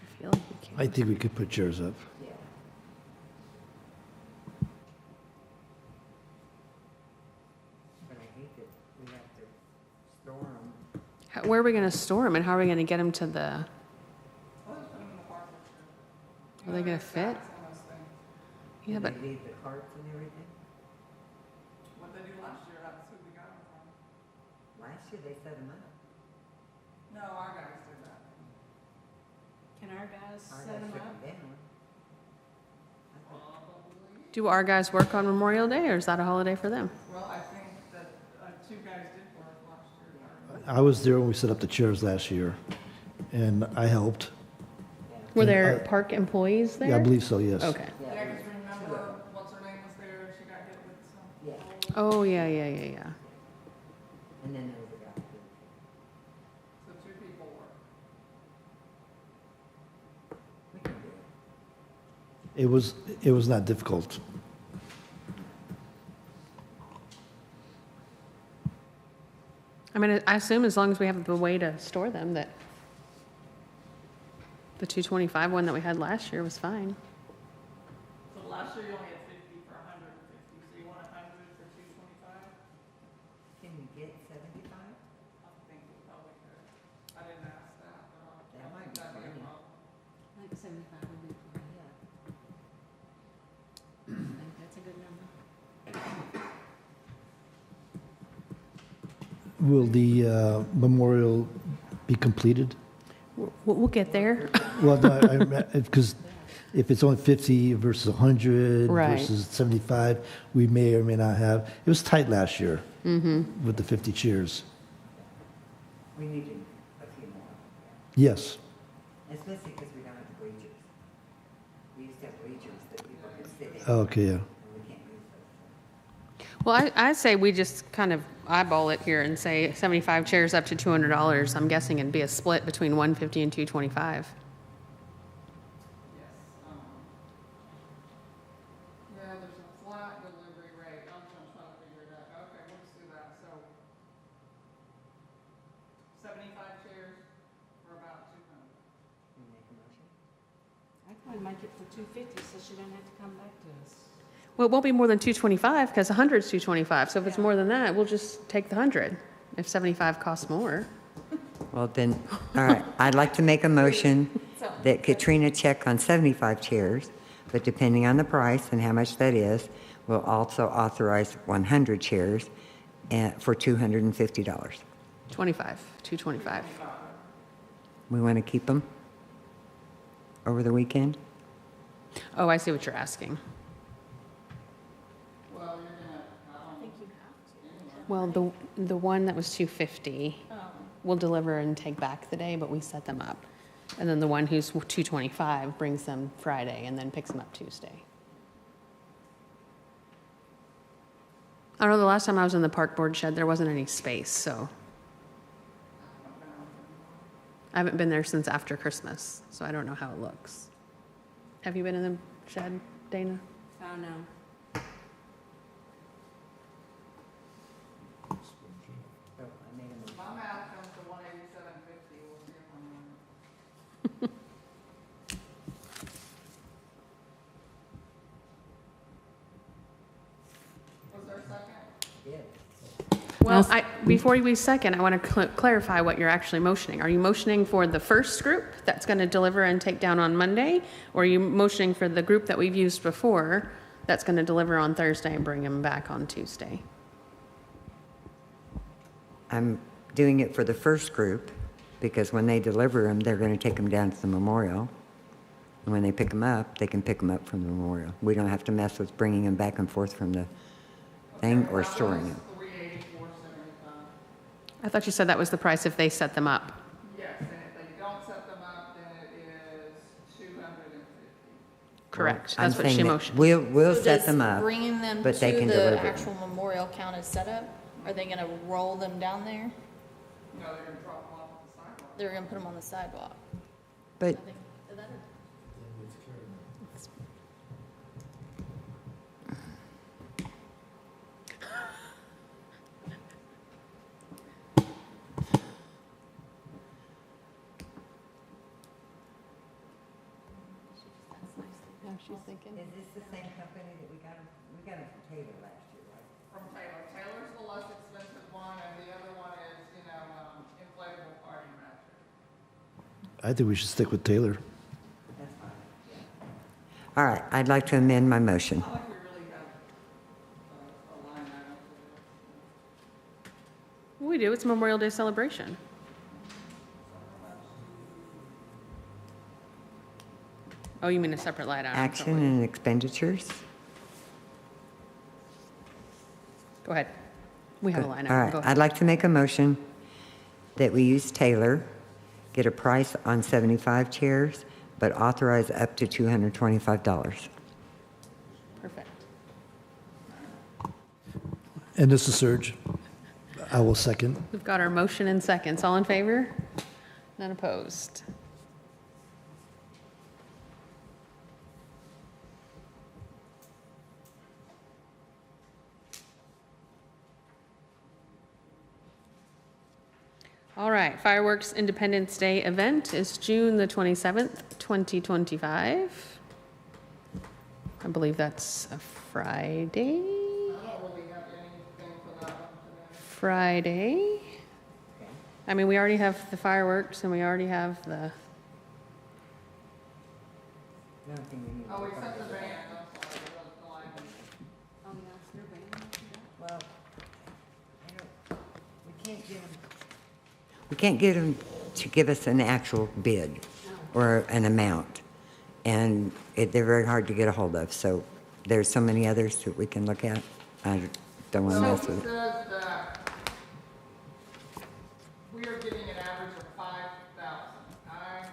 I feel like we can. I think we could put chairs up. Yeah. But I hate that we have to store them. Where are we going to store them and how are we going to get them to the, Well, just put them in the park this year. are they going to fit? Sacks and those things. Yeah, Do but they leave the carts and everything? What they do last year, that's who we got them from. Last year they set them up. No, our guys did that. Can our guys Our guys took them down. do our guys work on Memorial Day or is that a holiday for them? Well, I think that two guys did work last year. I was there when we set up the chairs last year, and I helped. Were there I- park employees there? Yeah, I believe so, yes. Okay. Yeah, because remember, what's her name was there, she got hit with Oh, yeah. And then there was a guy. So 2 people work. We can do it. It was not difficult. I mean, I assume as long as we have a way to store them, that the 225 one that we had last year was fine. So last year you only had 50 for 150, so you want 100 for 225? Can you get 75? I think we probably could. I didn't ask that, but That I might think be that'd be a plenty. problem. I think 75 would be fine, yeah. I think that's a good number. Will the memorial be completed? We'll get there. Well, no, because if it's only 50 versus 100 Right. versus 75, we may or may not have. It was tight last year with the 50 cheers. We needed a few more, Yes. especially because we don't have the bleachers. We used to have bleachers that people could sit in. Okay, yeah. And we can't use those. Well, I say we just kind of eyeball it here and say 75 chairs up to $200. I'm guessing it'd be a split between 150 and 225. Yes. Yeah, there's a flat delivery rate. I'm trying to figure it out. Okay, we'll just do that. So 75 chairs for about 200. Can you make a motion? I'd probably make it for 250, so she doesn't have to come back to us. Well, it won't be more than 225 because 100 is 225. So if it's more than that, we'll just take the 100 if 75 costs more. Well, then, all right, I'd like to make a motion that Katrina check on 75 chairs, but depending on the price and how much that is, we'll also authorize 100 chairs for $250. 225. We want to keep them over the weekend? Oh, I see what you're asking. Well, you're gonna, I think you have to. Well, the one that was 250, Oh. we'll deliver and take back the day, but we set them up. And then the one who's 225 brings them Friday and then picks them up Tuesday. I don't know, the last time I was in the park board shed, there wasn't any space, so. I haven't been there since after Christmas, so I don't know how it looks. Have you been in the shed, Dana? Oh, no. my math comes to 187.50. We'll see if I'm right. Was there a second? Well, before we second, I want to clarify what you're actually motioning. Are you motioning for the first group that's going to deliver and take down on Monday? Or are you motioning for the group that we've used before that's going to deliver on Thursday and bring them back on Tuesday? I'm doing it for the first group, because when they deliver them, they're going to take them down to the memorial. And when they pick them up, they can pick them up from the memorial. We don't have to mess with bringing them back and forth from the thing or storing them. 384.75. I thought you said that was the price if they set them up. Yes, and if they don't set them up, then it is 250. Correct. I'm That's what saying she that motioned. We'll So set does them up, Bringing them to but they can the deliver them. actual memorial count as setup? Are they gonna roll them down there? No, they're gonna drop them off at the sidewalk. They're gonna put them on the sidewalk? But I think, is that She's thinking. is this the same company that we got them from Taylor last year, right? From Taylor. Taylor's the less expensive one, and the other one is, inflatable party mattress. I think we should stick with Taylor. That's fine. All right, I'd like to amend my motion. Not like we really have a line item for this. We do. It's Memorial Day celebration. Oh, you mean a separate line item? Action and expenditures? Go ahead. We have a line All item. right, Go I'd ahead. like to make a motion that we use Taylor, get a price on 75 chairs, but authorize up to $225. Perfect. And this is Serge. I will second. We've got our motion and seconds. All in favor? None opposed. All right, Fireworks Independence Day event is June the 27th, 2025. I believe that's a Friday. I don't really have anything for that one today. Friday. I mean, we already have the fireworks and we already have the, Oh, except the band, I'm sorry, the line. Well, we can't get them to give us an actual bid or an amount. And they're very hard to get a hold of, so there's so many others that we can look at. I don't want to mess So it with it. says that we are getting an average of 5,000. I'm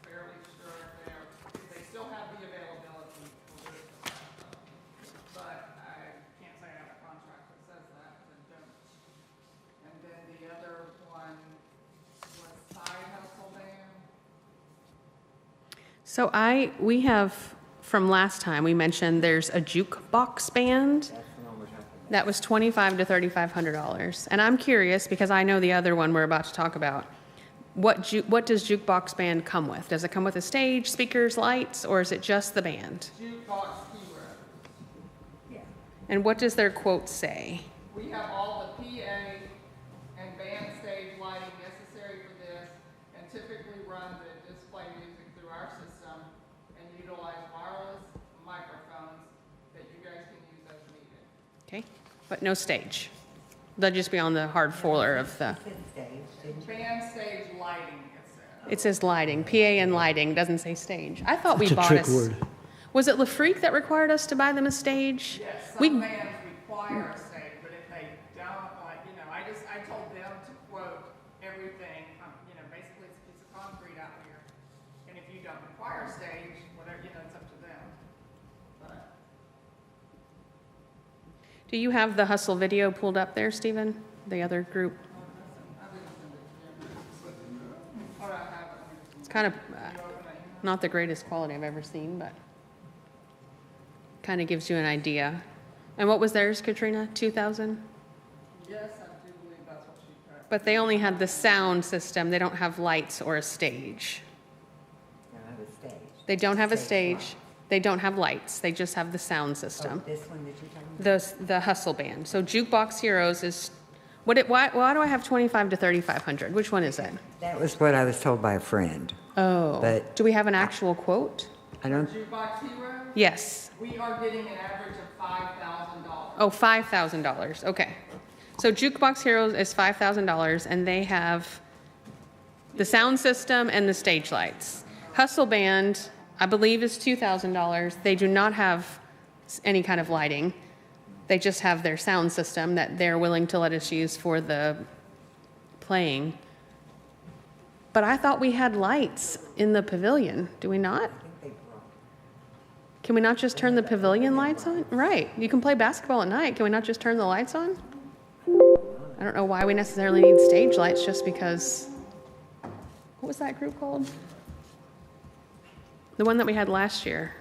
fairly sure they still have the availability for this, but I can't say I have a contract that says that, because I don't. And then the other one was side hustle band. so we have, from last time, we mentioned there's a jukebox band. That was $2,500 to $3,500. And I'm curious, because I know the other one we're about to talk about, what does jukebox band come with? Does it come with a stage, speakers, lights, or is it just the band? Jukebox hero. And what does their quote say? We have all the PA and band stage lighting necessary for this, and typically run the display music through our system and utilize wireless microphones that you guys can use as needed. Okay, but no stage. They'll just be on the hard floor of the, Band stage lighting, it says lighting, PA and lighting, doesn't say stage. I thought we It's a bought trick word. Was it LaFreak that required us to buy them a stage? Yes, We- some bands require a stage, but if they don't, like, I told them to quote everything, basically it's a piece of concrete out here. And if you don't require a stage, whatever, it's up to them. But Do you have the Hustle video pulled up there, Stephen? The other group? It's kind of not the greatest quality I've ever seen, but kind of gives you an idea. And what was theirs, Katrina? 2,000? yes, I do believe that's what she put. But they only had the sound system. They don't have lights or a stage. They don't have a stage. They don't have lights. They just have the sound system. This one that you're talking about? The Hustle Band. So Jukebox Heroes is, why do I have 2,500 to 3,500? Which one is it? That was what I was told by a friend. Oh, But- do we have an actual quote? I don't, Jukebox hero, Yes. we are getting an average of $5,000. Oh, $5,000. Okay. So Jukebox Heroes is $5,000, and they have the sound system and the stage lights. Hustle Band, I believe, is $2,000. They do not have any kind of lighting. They just have their sound system that they're willing to let us use for the playing. But I thought we had lights in the pavilion. Do we not? Can we not just turn the pavilion lights on? Right. You can play basketball at night. Can we not just turn the lights on? I don't know why we necessarily need stage lights, just because. What was that group called? The one that we had last year.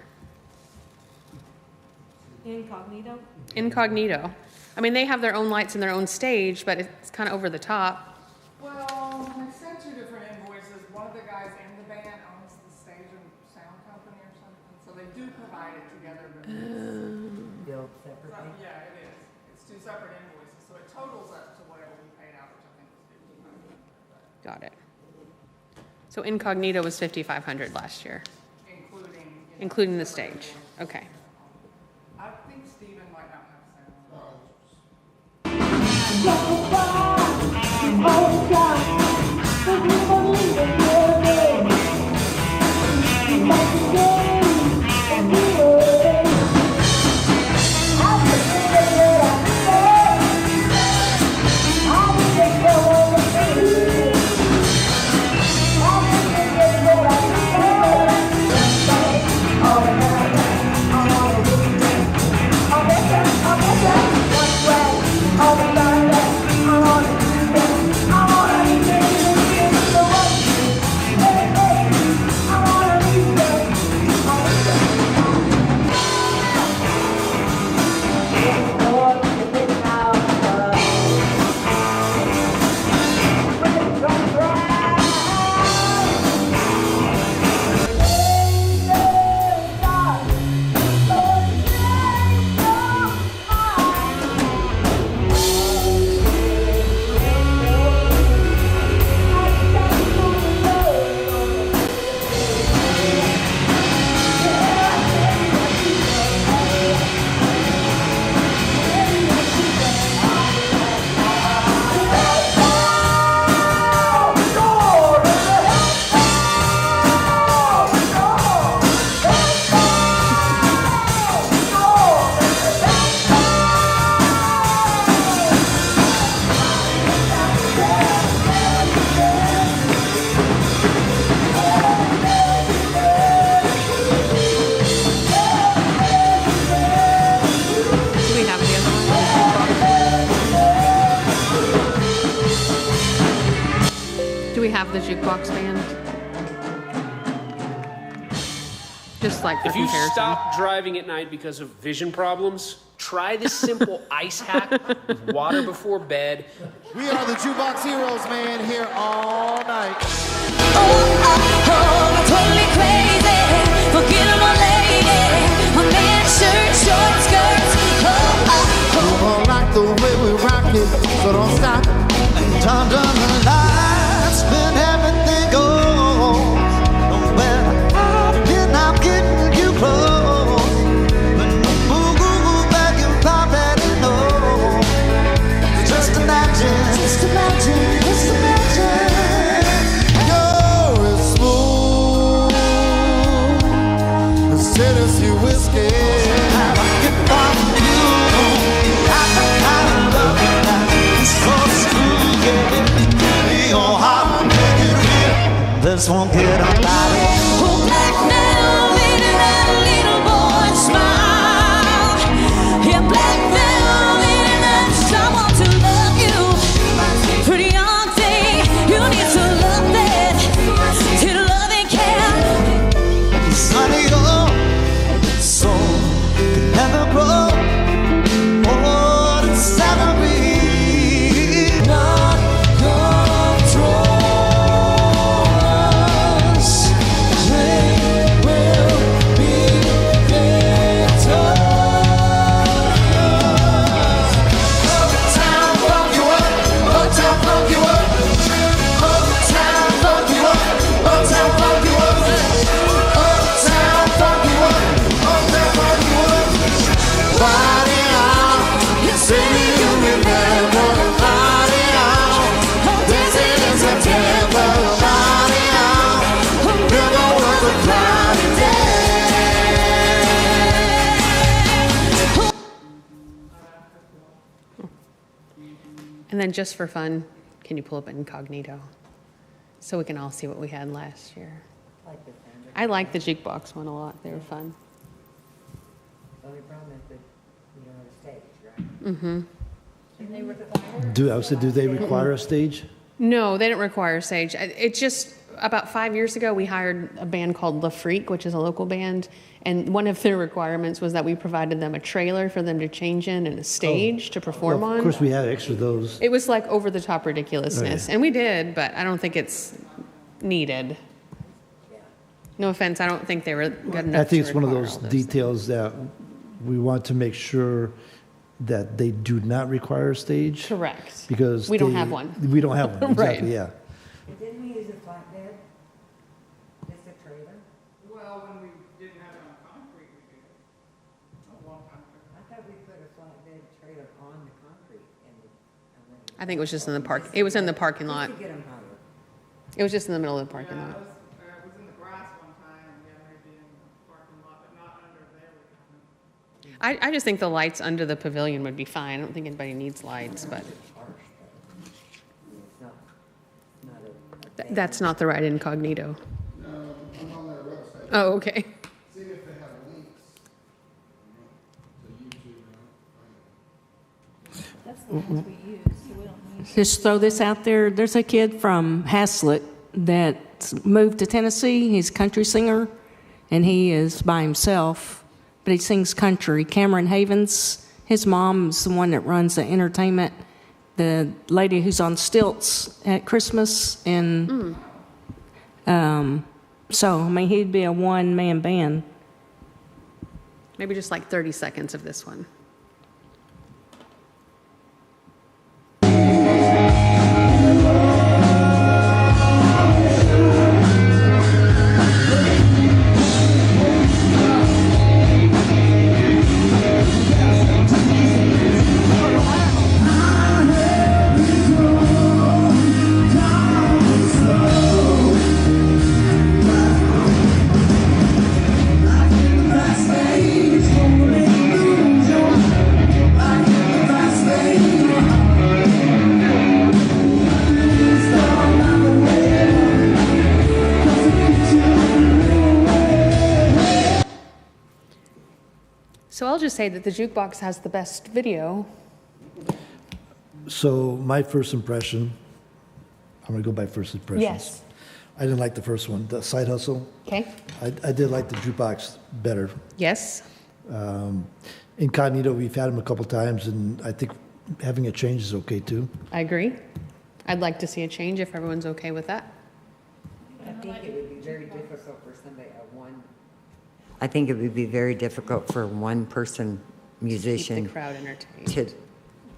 Incognito? Incognito. I mean, they have their own lights and their own stage, but it's kind of over the top. Well, I sent two different invoices. One of the guys in the band owns the stage and sound company or something, so they do provide it together. But billed separately. yeah, it is. It's two separate invoices, so it totals up to whatever we paid out, which I think was $5,500, Got it. So Incognito was 5,500 last year, including including the stage. Okay. I think Stephen might not have sound. Oh, have the jukebox band? Just like for If you comparison. stop driving at night because of vision problems, try this simple ice hack with water before bed. We are the Jukebox Heroes, man, here all night. Totally crazy. Forget my lady. My man shirt, short skirts. People like the way we rock it, so don't stop. And turn down the lights, then everything goes. When I'm getting you close. When the move back and pop at it, no. Just imagine, just imagine, just imagine. You're as smooth as Tennessee whiskey. How I get from you. I'm the kind of love that is so smooth, yeah. Your heart will make it real. This won't get on body. Oh, black velvet and that little boy smile. Yeah, black velvet and that someone to love you. Pretty young thing, you need to love that. To love and care. Sunny, your soul can never grow. More than salary. Not controls. They will be victorious. Uptown, funk you up. Uptown, funk you up. Uptown, funk you up. Uptown, funk you up. Uptown, funk you up. Uptown, funk you up. Body on, city you remember. Body on, dancing in September. Body on, never was a cloudy day. And then just for fun, can you pull up incognito? So we can all see what we had last year. I like the jukebox one a lot. They were fun. The only problem is that you don't have a stage, right? Do they require a stage? No, they didn't require a stage. It's just about 5 years ago, we hired a band called La Freak, which is a local band. And one of their requirements was that we provided them a trailer for them to change in and a stage to perform Well, on. of course, we had extra of those. It was like over the top ridiculousness. Oh, yeah. And we did, but I don't think it's needed. No offense, I don't think they were good enough. I think to it's one of require those all those details that we want to make sure that they do not require a stage. Correct. Because We don't they- have one. We don't have one, Right. exactly, yeah. Didn't we use a flatbed? Just a trailer? Well, when we didn't have it on concrete, we did. A long time ago. I thought we put a flatbed trailer on the concrete and I think it was just in the park. It was in the parking lot. to get them higher. It was just in the middle of the parking Yeah, lot. it was in the grass one time, and yeah, maybe in the parking lot, but not under there. We haven't. I just think the lights under the pavilion would be fine. I don't think anybody needs lights, but It's not a. that's not the right incognito. No, I'm on their website. Oh, okay. See if they have links to YouTube. That's the ones we use, so we don't need. Just throw this out there. There's a kid from Haslet that moved to Tennessee. He's a country singer, and he is by himself, but he sings country. Cameron Havens, his mom's the one that runs the entertainment, the lady who's on stilts at Christmas, and so, I mean, he'd be a one-man band. Maybe just like 30 seconds of this one. So I'll just say that the jukebox has the best video. So my first impression, I'm gonna go by first impressions. Yes. I didn't like the first one, the side hustle. Okay. I did like the jukebox better. Yes. Incognito, we've had them a couple times, and I think having a change is okay too. I agree. I'd like to see a change if everyone's okay with that. I think it would be very difficult for somebody at one. I think it would be very difficult for one person Keep musician the crowd entertained.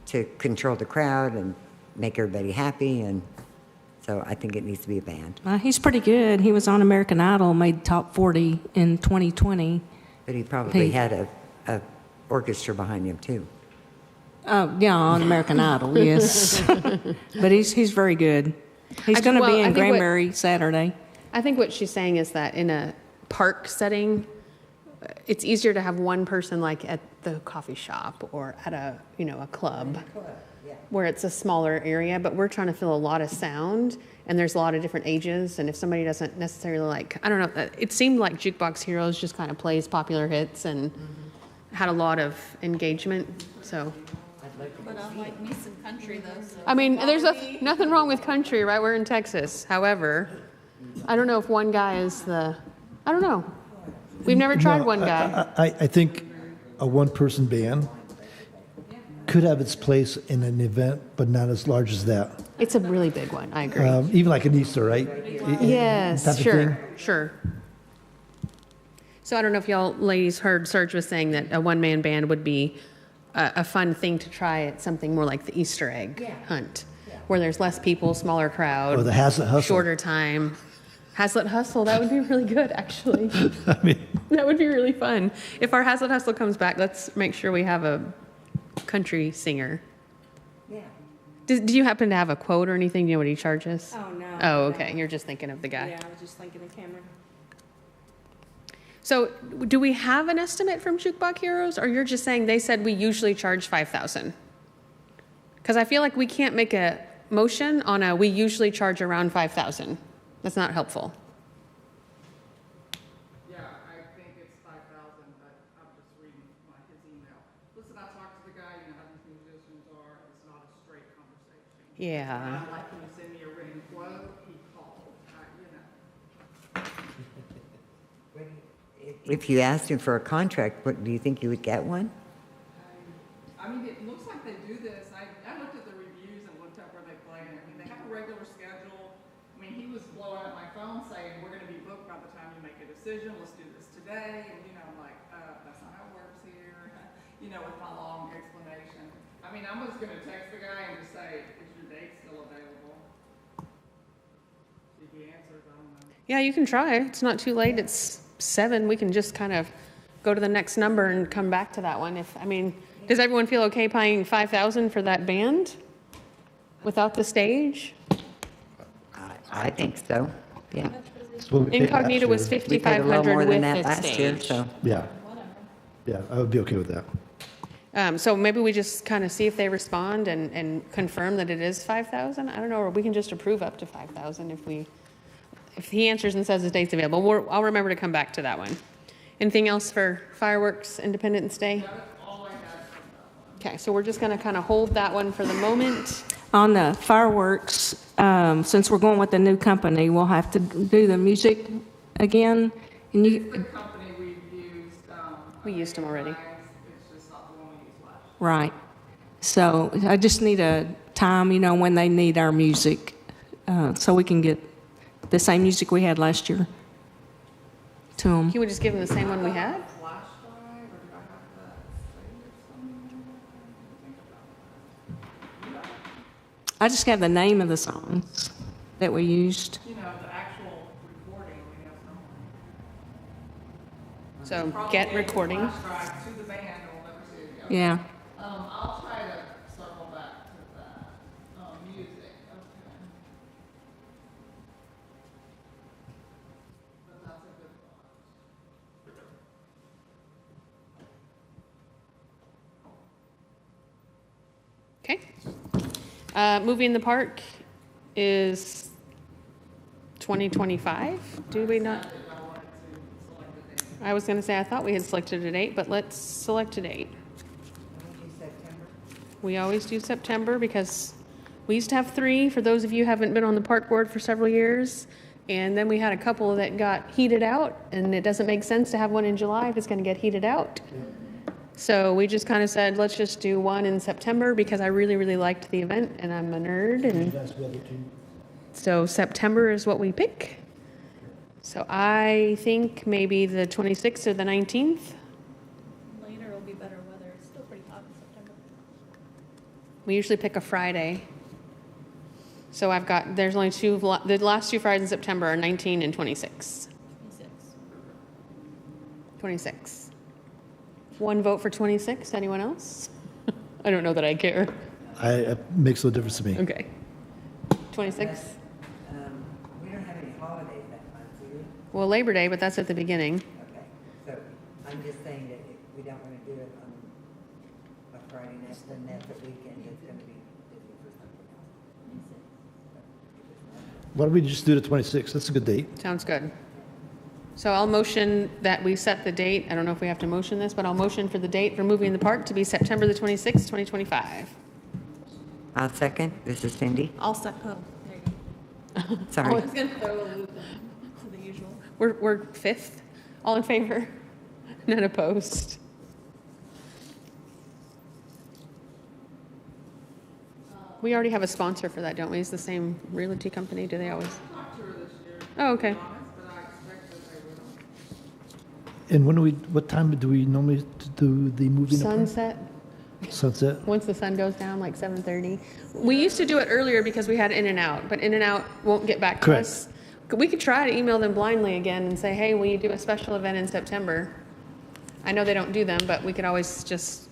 to control the crowd and make everybody happy, and so I think it needs to be a band. He's pretty good. He was on American Idol, made top 40 in 2020. But he probably had a orchestra behind him too. Oh, yeah, on American Idol, yes. But he's very good. He's going to be in Granbury Saturday. I think what she's saying is that in a park setting, it's easier to have one person like at the coffee shop or at a club where it's a smaller area, but we're trying to fill a lot of sound and there's a lot of different ages. And if somebody doesn't necessarily I don't know, it seemed like Jukebox Heroes just kind of plays popular hits and had a lot of engagement. So, But I like me some country though. So I mean, there's nothing wrong with country, right? We're in Texas. However, I don't know if one guy is I don't know. We've never tried No, one guy. I think a one-person band could have its place in an event, but not as large as that. It's a really big one. I agree. Even like an Easter, right? Yes, Type of sure, thing. sure. So I don't know if y'all ladies heard Serge was saying that a one-man band would be a fun thing to try at something more like the Easter egg hunt, where there's less people, smaller crowd, Or the Haslet Hustle. shorter time. Haslet Hustle, that would be really good, actually. I mean, That would be really fun. If our Haslet Hustle comes back, let's make sure we have a country singer. Yeah. Do you happen to have a quote or anything? Do you know what he charges? Oh, no. Oh, okay. You're just thinking of the guy. Yeah, I was just thinking of Cameron. So do we have an estimate from Jukebox Heroes, or you're just saying they said we usually charge $5,000? Because I feel like we can't make a motion on we usually charge around $5,000. That's not helpful. Yeah, I think it's 5,000, but I'm just reading his email. Listen, I talked to the guy, how these musicians are, it's not a straight conversation. Yeah. I like when you send me a written quote, he called, If you asked him for a contract, what, do you think you would get one? I mean, it looks like they do this. I looked at the reviews and looked up where they play and everything. They have a regular schedule. I mean, he was blowing up my phone saying, we're going to be booked by the time you make a decision. Let's do this today. And, I'm like, that's not how it works here. With my long explanation. I mean, I'm just going to text the guy and just say, is your date still available? If he answers, I don't know. Yeah, you can try. It's not too late. It's 7. We can just kind of go to the next number and come back to that one. Does everyone feel okay paying $5,000 for that band without the stage? I think so, yeah. that's what we paid Incognito was last year. We paid a little more $5,500 than with that the last year, stage. so. Yeah, I would be okay with that. So maybe we just kind of see if they respond and confirm that it is 5,000. I don't know, or we can just approve up to 5,000 if he answers and says his date's available. I'll remember to come back to that one. Anything else for fireworks, Independence Day? Okay, so we're just going to kind of hold that one for the moment. On the fireworks, since we're going with the new company, we'll have to do the music again. And The company we've used. We used them already. It's just not the one we used last year. Right. So I just need a time, when they need our music, so we can get the same music we had last year to them. Can we just give them the same one we had? Flash drive, or do I have that saved somewhere? I just got the name of the songs that we used. The actual recording we have somewhere. So get recording. Flash drive to the band, and we'll never see it again. Yeah. I'll try to circle back to that. Music, okay. But that's a good thought. Okay. Movie in the Park is 2025. Do we not? I was going to say I thought we had selected a date, but let's select a date. We always do September because We used to have 3, for those of you who haven't been on the park board for several years. And then we had a couple that got heated out, and it doesn't make sense to have one in July if it's going to get heated out. So we just kind of said, let's just do one in September because I really, really liked the event and I'm a nerd. And so September is what we pick. So I think maybe the 26th or the 19th. Later will be better weather. It's still pretty hot in September. We usually pick a Friday. So there's only the last 2 Fridays in September are 19 and 26. 26. One vote for 26. Anyone else? I don't know that I care. It makes no difference to me. Okay. 26. We don't have any holidays that month, do we? Well, Labor Day, but that's at the beginning. Okay, so I'm just saying that if we don't want to do it on a Friday night, then that's a weekend, it's going to be busy for something else. Why don't we just do the 26th? That's a good date. Sounds good. So I'll motion that we set the date. I don't know if we have to motion this, but I'll motion for the date for Movie in the Park to be September the 26th, 2025. I'll second. This is Cindy. I'll step up. There you go. Sorry. I was gonna throw a loop to the usual. We're 5th. All in favor? None opposed. We already have a sponsor for that, don't we? It's the same realty company. Do they always? Not sure this year, to Oh, okay. be honest, but I expect that they will. And what time do we normally do the movie? in the park? Sunset. Sunset? Once the sun goes down, like 7:30. We used to do it earlier because we had In-N-Out, but In-N-Out won't get back to Correct. us. We could try to email them blindly again and say, hey, will you do a special event in September? I know they don't do them, but we could always just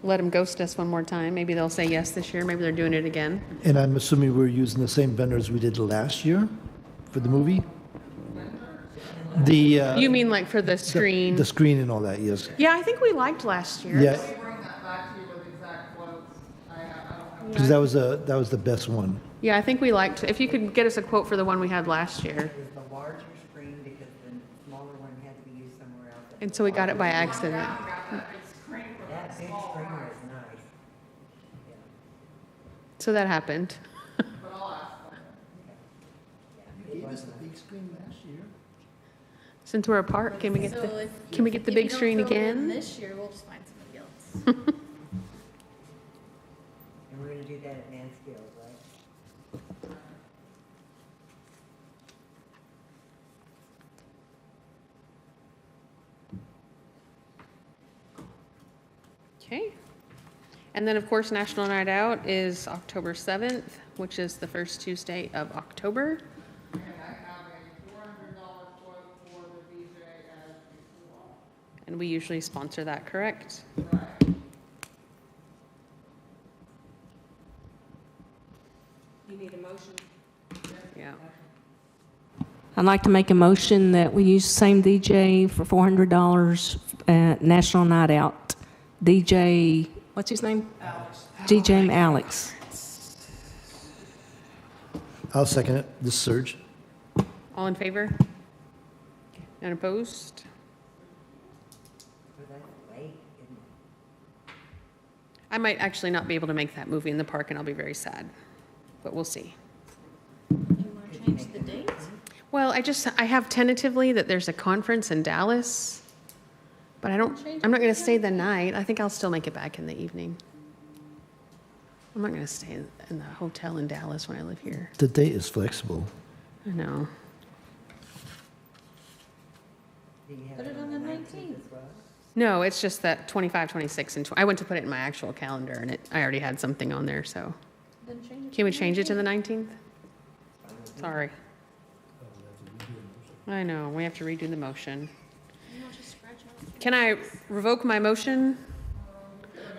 let them ghost us one more time. Maybe they'll say yes this year. Maybe they're doing it again. And I'm assuming we're using the same vendors we did last year for the movie? You mean like for the screen? The screen and all that, yes. Yeah, I think we liked last year. Yeah, Bring that back to you with exact quotes. I don't have. because that was the best one. Yeah, I think we liked, if you could get us a quote for the one we had last year. It was the larger screen because the smaller one had to be used somewhere else. And so we got it by accident. That big screen was nice. So that happened. Since we're apart, can we get So the, if- can we get the if big you don't screen throw it in again? This year, we'll just find somebody else. And we're going to do that at Mansfield, right? Okay. And then, of course, National Night Out is October 7th, which is the first Tuesday of October. And I have a $400 quote for the DJ as before. And we usually sponsor that, correct? Right. You need a motion. Yeah. I'd like to make a motion that we use the same DJ for $400 at National Night Out. DJ, what's his name? Alex. DJ Alex. I'll second it. This is Serge. All in favor? None opposed? So that's late, isn't it? I might actually not be able to make that movie in the park, and I'll be very sad. But we'll see. Do you want to change the date? Well, I have tentatively that there's a conference in Dallas, but I'm not going to stay the night. I think I'll still make it back in the evening. I'm not going to stay in the hotel in Dallas when I live here. The date is flexible. I know. Do you have Put it on the 19th. as well? No, it's just that 25, 26, and I went to put it in my actual calendar, and I already had something on there, so. Then change it. Can we change it to the 19th? Sorry. I know, we have to redo the motion. You know, just scratch out. Can I revoke my motion?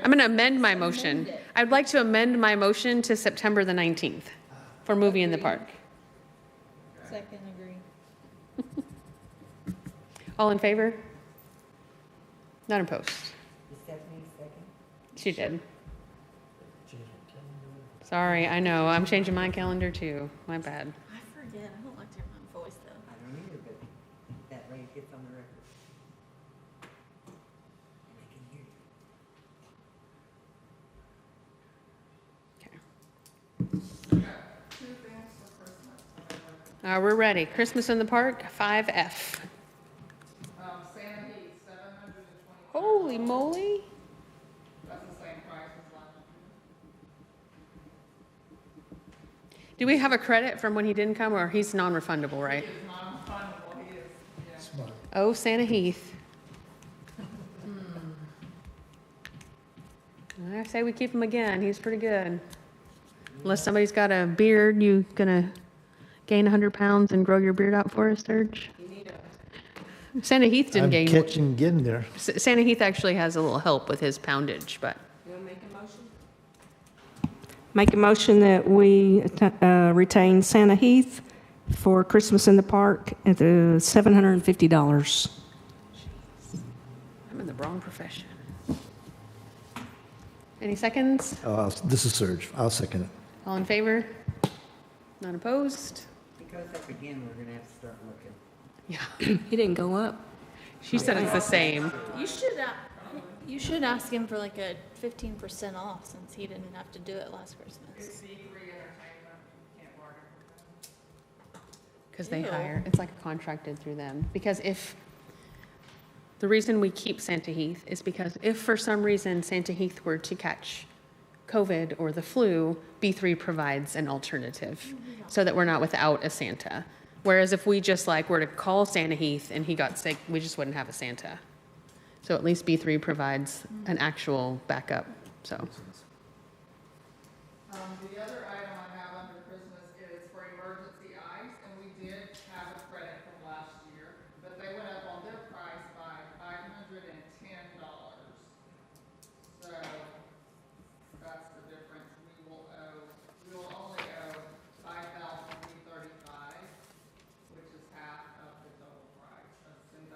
I'm going to amend my motion. I'd like to amend my motion to September the 19th for Movie in the Park. Second, agree. All in favor? None opposed. Is Stephanie second? She did. Sorry, I know, I'm changing my calendar too. My bad. I forget. I don't like to hear my voice though. I don't either, but that way it gets on the record. And I can hear you. Okay. We're ready. Christmas in the Park, 5F. Santa Heat, $720. Holy moly. That's the same price as last year. Do we have a credit from when he didn't come, or he's non-refundable, right? He is non-refundable, he is, yeah. Oh, Santa Heath. I say we keep him again. He's pretty good. Unless somebody's got a beard, you gonna gain 100 pounds and grow your beard out for us, Serge? Santa Heath didn't I'm gain. getting there. Santa Heath actually has a little help with his poundage, but Make a motion that we retain Santa Heath for Christmas in the Park at the $750. I'm in the wrong profession. Any seconds? This is Serge. I'll second it. All in favor? None opposed? If it goes up again, we're gonna have to start looking. Yeah. He didn't go up. She said it's the same. You should ask him for like a 15% off since he didn't have to do it last Christmas. It's B3 Entertainment, you can't bargain with them. Because they Ew. hire, it's like contracted through them. Because if, the reason we keep Santa Heath is because if for some reason Santa Heath were to catch COVID or the flu, B3 provides an alternative so that we're not without a Santa. Whereas if we just like were to call Santa Heath and he got sick, we just wouldn't have a Santa. So at least B3 provides an actual backup, so. The other item I have under Christmas is for emergency ice, and we did have a credit from last year, but they went up on their price by $510. So that's the difference. We will only owe $5,335, which is half of the total price. That's $10,160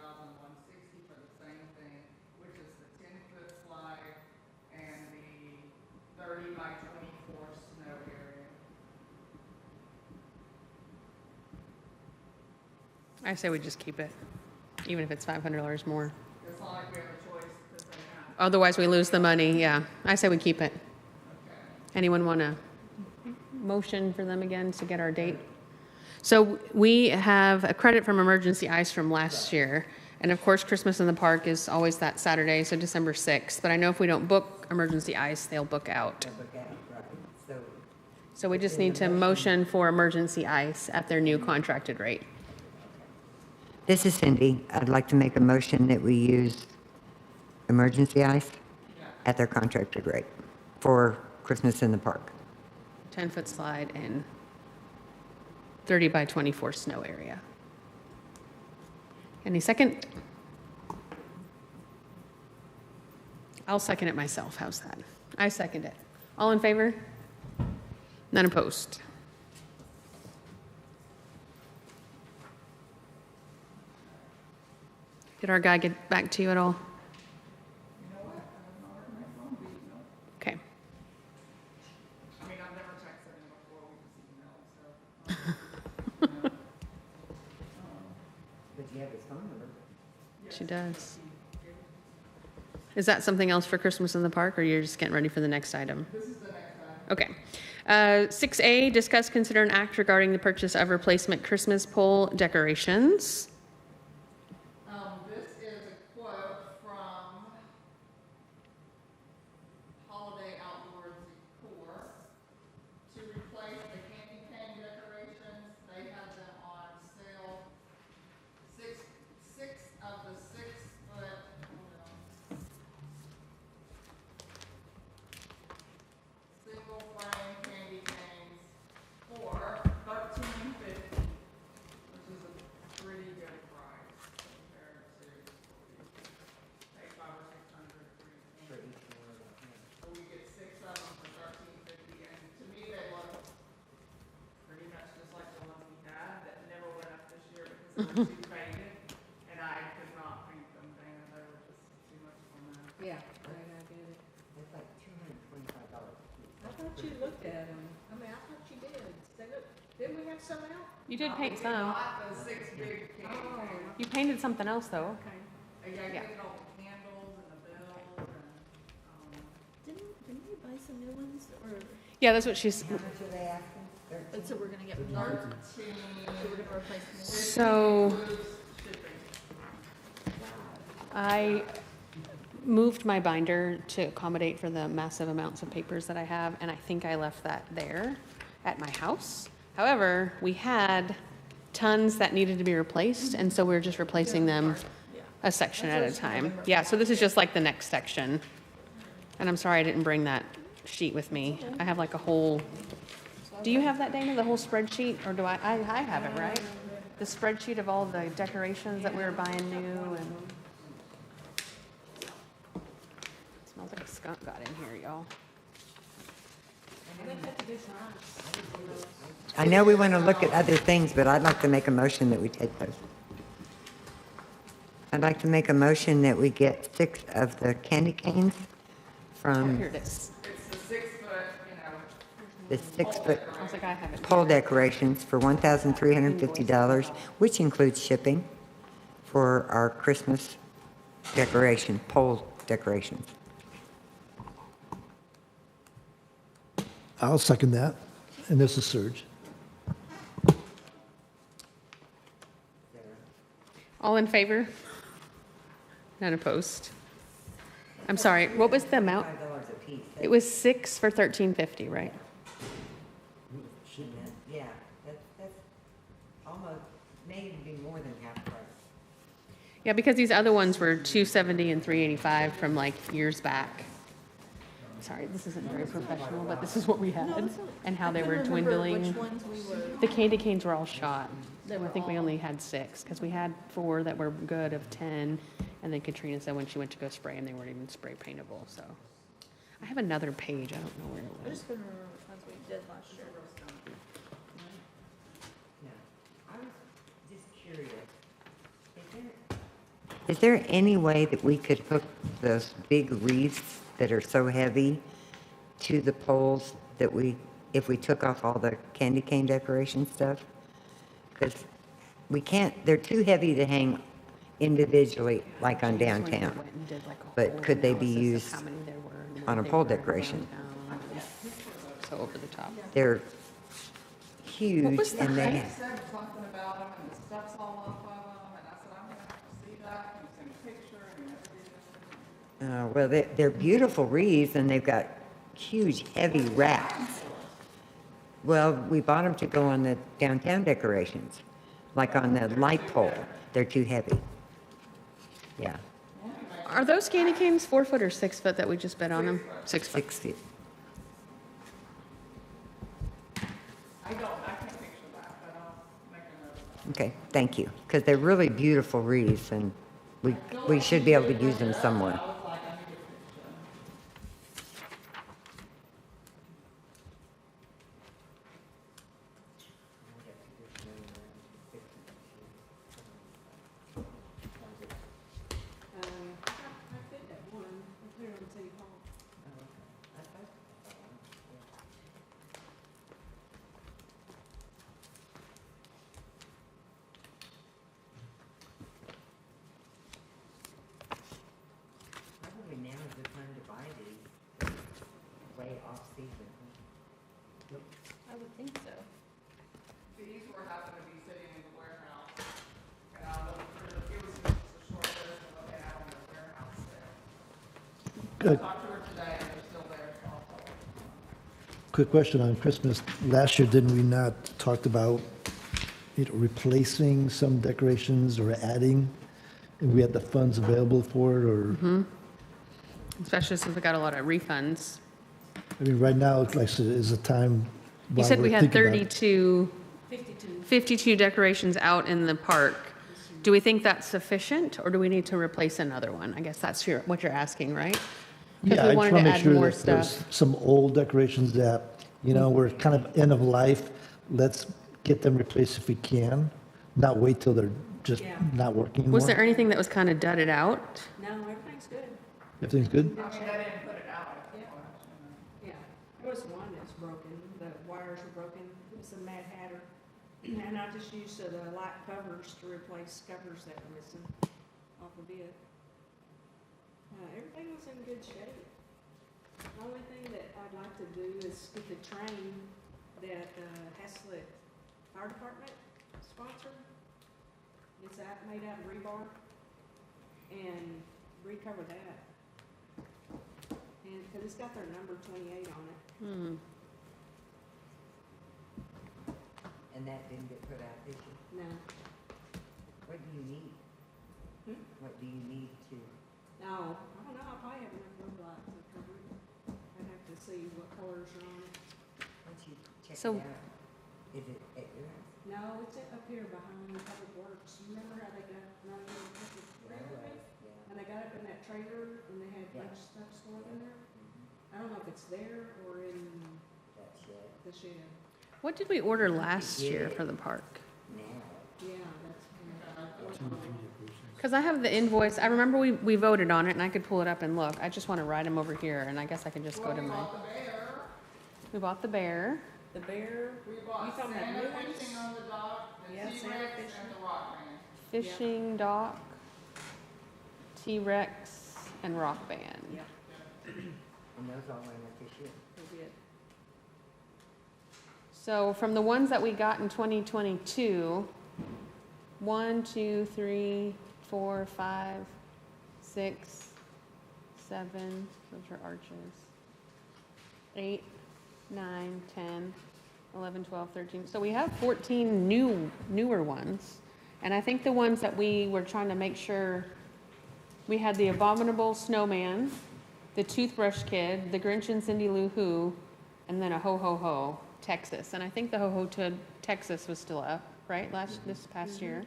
for the same thing, which is the 10-foot slide and the 30 by 24 snow area. I say we just keep it, even if it's $500 more. It's not like we have a choice because they have. Otherwise, we lose the money, yeah. I say we keep it. Anyone want to motion for them again to get our date? So we have a credit from emergency ice from last year. And of course, Christmas in the Park is always that Saturday, so December 6th. But I know if we don't book emergency ice, they'll book out. So we just need to motion for emergency ice at their new contracted rate. This is Cindy. I'd like to make a motion that we use emergency ice at their contracted rate for Christmas in the Park. 10-foot slide and 30 by 24 snow area. Any second? I'll second it myself. How's that? I second it. All in favor? None opposed. Did our guy get back to you at all? Okay. I mean, I've never texted him before, we just emailed, so. But you have his phone number. She does. Is that something else for Christmas in the Park, or you're just getting ready for the next item? This is the next item. Okay. 6A, discuss, consider, and act regarding the purchase of replacement Christmas pole decorations. This is a quote from Holiday Outdoors Decor to replace the candy cane decorations. They have them on sale. Six of the 6-foot, single frame candy canes for $13.50, which is a pretty good price compared to pay $500 or $600 So we get 6 of them for $13.50, and to me they look pretty much just like the ones we had that never went up this year because they were too faded, and I could not paint them, Dana. They were just too much for me. Yeah, right, I get it. It's like $225. I thought you looked at them. I mean, I thought you did. They look, didn't we have some out? You did paint some. Not those 6 big candy canes. You painted something else, though. Okay. Yeah, Yeah. I painted all the candles and the bells and, Didn't we buy some new ones or? Yeah, that's what she's, How much are they asking? But so we're gonna get more, so we're gonna replace more. So I moved my binder to accommodate for the massive amounts of papers that I have, and I think I left that there at my house. However, we had tons that needed to be replaced, and so we're just replacing them a section at a time. Yeah, so this is just like the next section. And I'm sorry I didn't bring that sheet with me. I have like a whole, do you have that, Dana, the whole spreadsheet? Or do I have it, right? The spreadsheet of all the decorations that we were buying new and. Smells like a skunk got in here, y'all. I know we want to look at other things, but I'd like to make a motion that we take those. I'd like to make a motion that we get 6 of the candy canes from Here it is. It's the 6 foot, you know, the 6-foot I was like, I have it. pole decorations for $1,350, which includes shipping for our Christmas decoration, pole decorations. I'll second that, and this is Serge. All in favor? None opposed? I'm sorry, what was the amount? $5 a piece. It was 6 for $13.50, right? Yeah, that's almost, maybe be more than half price. Yeah, because these other ones were $270 and $385 from like years back. Sorry, this isn't very professional, but this is what we had and how they were dwindling. Which ones we were. The candy canes were all shot. I think we only had 6 because we had 4 that were good of 10. And then Katrina said when she went to go spray them, they weren't even spray paintable. So I have another page. I don't know where it I was. just couldn't remember which ones we did last year. I was just curious. Is there any way that we could hook those big wreaths that are so heavy to the poles that if we took off all the candy cane decoration stuff? Because we can't, they're too heavy to hang individually like on downtown. But could they be used on a pole decoration? So over the top. They're huge was the and they, said something about them and the stuff's all off of them, and I said, I'm gonna have to see that, and send a picture, and everything. well, they're beautiful wreaths and they've got huge heavy wraps. Well, we bought them to go on the downtown decorations, like on the light pole. They're too heavy. Yeah, Are those candy canes 4 foot or 6 foot that we just bet on them? 6 foot. 6 feet. I can't picture that, but I'll make a note of that. Okay, thank you, because they're really beautiful wreaths and we should be able to use them somewhere. I fit that one, up there on City Hall. Probably now is the time to buy these, way off season. I would think so. These were happened to be sitting in the warehouse, and I looked through, it was just a short list of what they had on the warehouse there. I Good. talked to her today, and they're still there, so I'll tell her. Quick question on Christmas. Last year, didn't we not talk about, replacing some decorations or adding? And we had the funds available for it, or, Especially since we got a lot of refunds. I mean, right now, like I said, is the time. You while said we we're had thinking about it. 52 decorations out in the park. Do we think that's sufficient, or do we need to replace another one? I guess that's what you're asking, right? Because Yeah, we I just wanted want to to make add sure more that there's stuff. some old decorations that, we're kind of end of life. Let's get them replaced if we can, not wait till they're just Yeah. not working anymore. Was there anything that was kind of dudded out? No, everything's good. Everything's good? I mean, they didn't put it out at the point, Yeah, there was one that's broken, the wires were broken, it was a Mad Hatter. And I just used the light covers to replace covers that were missing off of it. Everything was in good shape. The only thing that I'd like to do is get the train that Haslet Fire Department sponsored. It's made out of rebar, and recover that. And, because it's got their number 28 on it. And that didn't get put out this year? No. What do you need? What do you need to? No, I don't know, I probably have enough road lights to cover it. I'd have to see what colors are on it. Once you check So- it out, is it at your house? No, it's up here behind Public Works. You remember how they got running in Public Works? Yeah. And they got up in that trailer and they had a bunch of stuff stored in there? I don't know if it's there or in That shed. the shed. What did we order last year for the park? Now, Yeah, that's. Because I have the invoice, I remember we voted on it, and I could pull it up and look. I just want to write them over here, and I guess I can just go to my. We bought the bear. The bear, We you bought talking about new Santa ones? fishing on the dock, the Yeah, Santa T-Rex, fishing. and the rock band. Fishing dock, T-Rex, and rock band. Yeah, and those all went up this year. we did. So from the ones that we got in 2022, 1, 2, 3, 4, 5, 6, 7, those are arches. 8, 9, 10, 11, 12, 13. So we have 14 newer ones. And I think the ones that we were trying to make sure, we had the Abominable Snowman, the Toothbrush Kid, the Grinch and Cindy Lou Who, and then a Ho Ho Ho, Texas. And I think the Ho Ho to Texas was still up, right, this past year.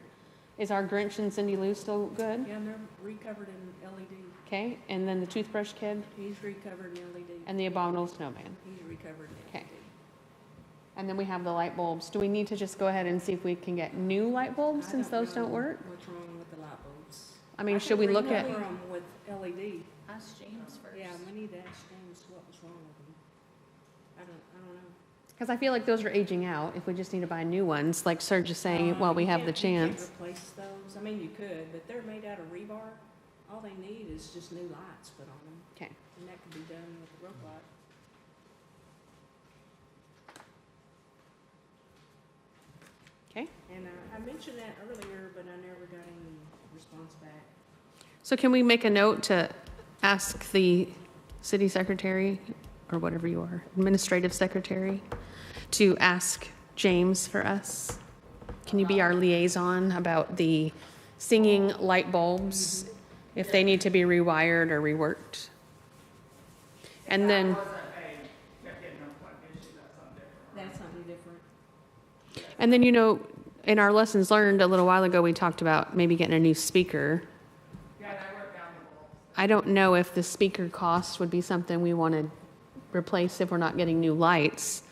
Is our Grinch and Cindy Lou still good? Yeah, and they're recovered in LED. Okay, and then the Toothbrush Kid He's recovered in LED. and the Abominable Snowman. He's recovered in Okay. LED. And then we have the light bulbs. Do we need to just go ahead and see if we can get new light bulbs I since those know don't work? What's wrong with the light bulbs? I mean, should we look at, Recover 'em with LED. Ask James first. Yeah, we need to ask James what was wrong with them. I don't know. because I feel like those are aging out, if we just need to buy new ones, like Serge is saying, while we have the You can't chance. replace those. I mean, you could, but they're made out of rebar. All they need is just new lights put on them, Okay, and that could be done with a rope light. okay. And I mentioned that earlier, but I never got any response back. So can we make a note to ask the city secretary, or whatever you are, administrative secretary, to ask James for us? Can you be our liaison about the singing light bulbs, if they need to be rewired or reworked? And then, That wasn't kept getting unplugged issue, that's something different. That's something different. and then, you know, in our lessons learned a little while ago, we talked about maybe getting a new speaker. Yeah, and I wrote down the bulbs. I don't know if the speaker cost would be something we want to replace if we're not getting new lights.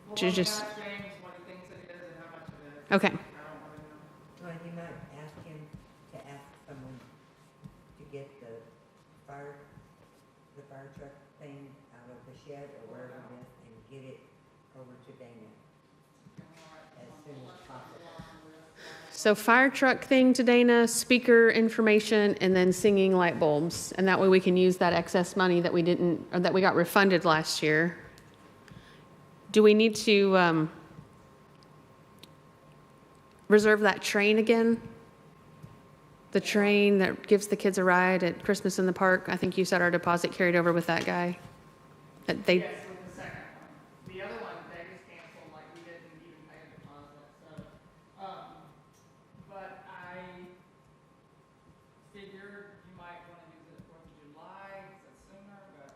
Well, To let me just, ask James what he thinks it is and how much it is. okay, I don't really know. Well, you might ask him to ask someone to get the fire truck thing out of the shed or wherever it is and get it over to Dana as soon as possible. so fire truck thing to Dana, speaker information, and then singing light bulbs. And that way we can use that excess money that we didn't, or that we got refunded last year. Do we need to reserve that train again? The train that gives the kids a ride at Christmas in the park? I think you said our deposit carried over with that guy. That they, Yes, with the second one. The other one, they just canceled, like, we didn't even pay a deposit, so, but I figured you might wanna use it 4th of July, it's sooner, but,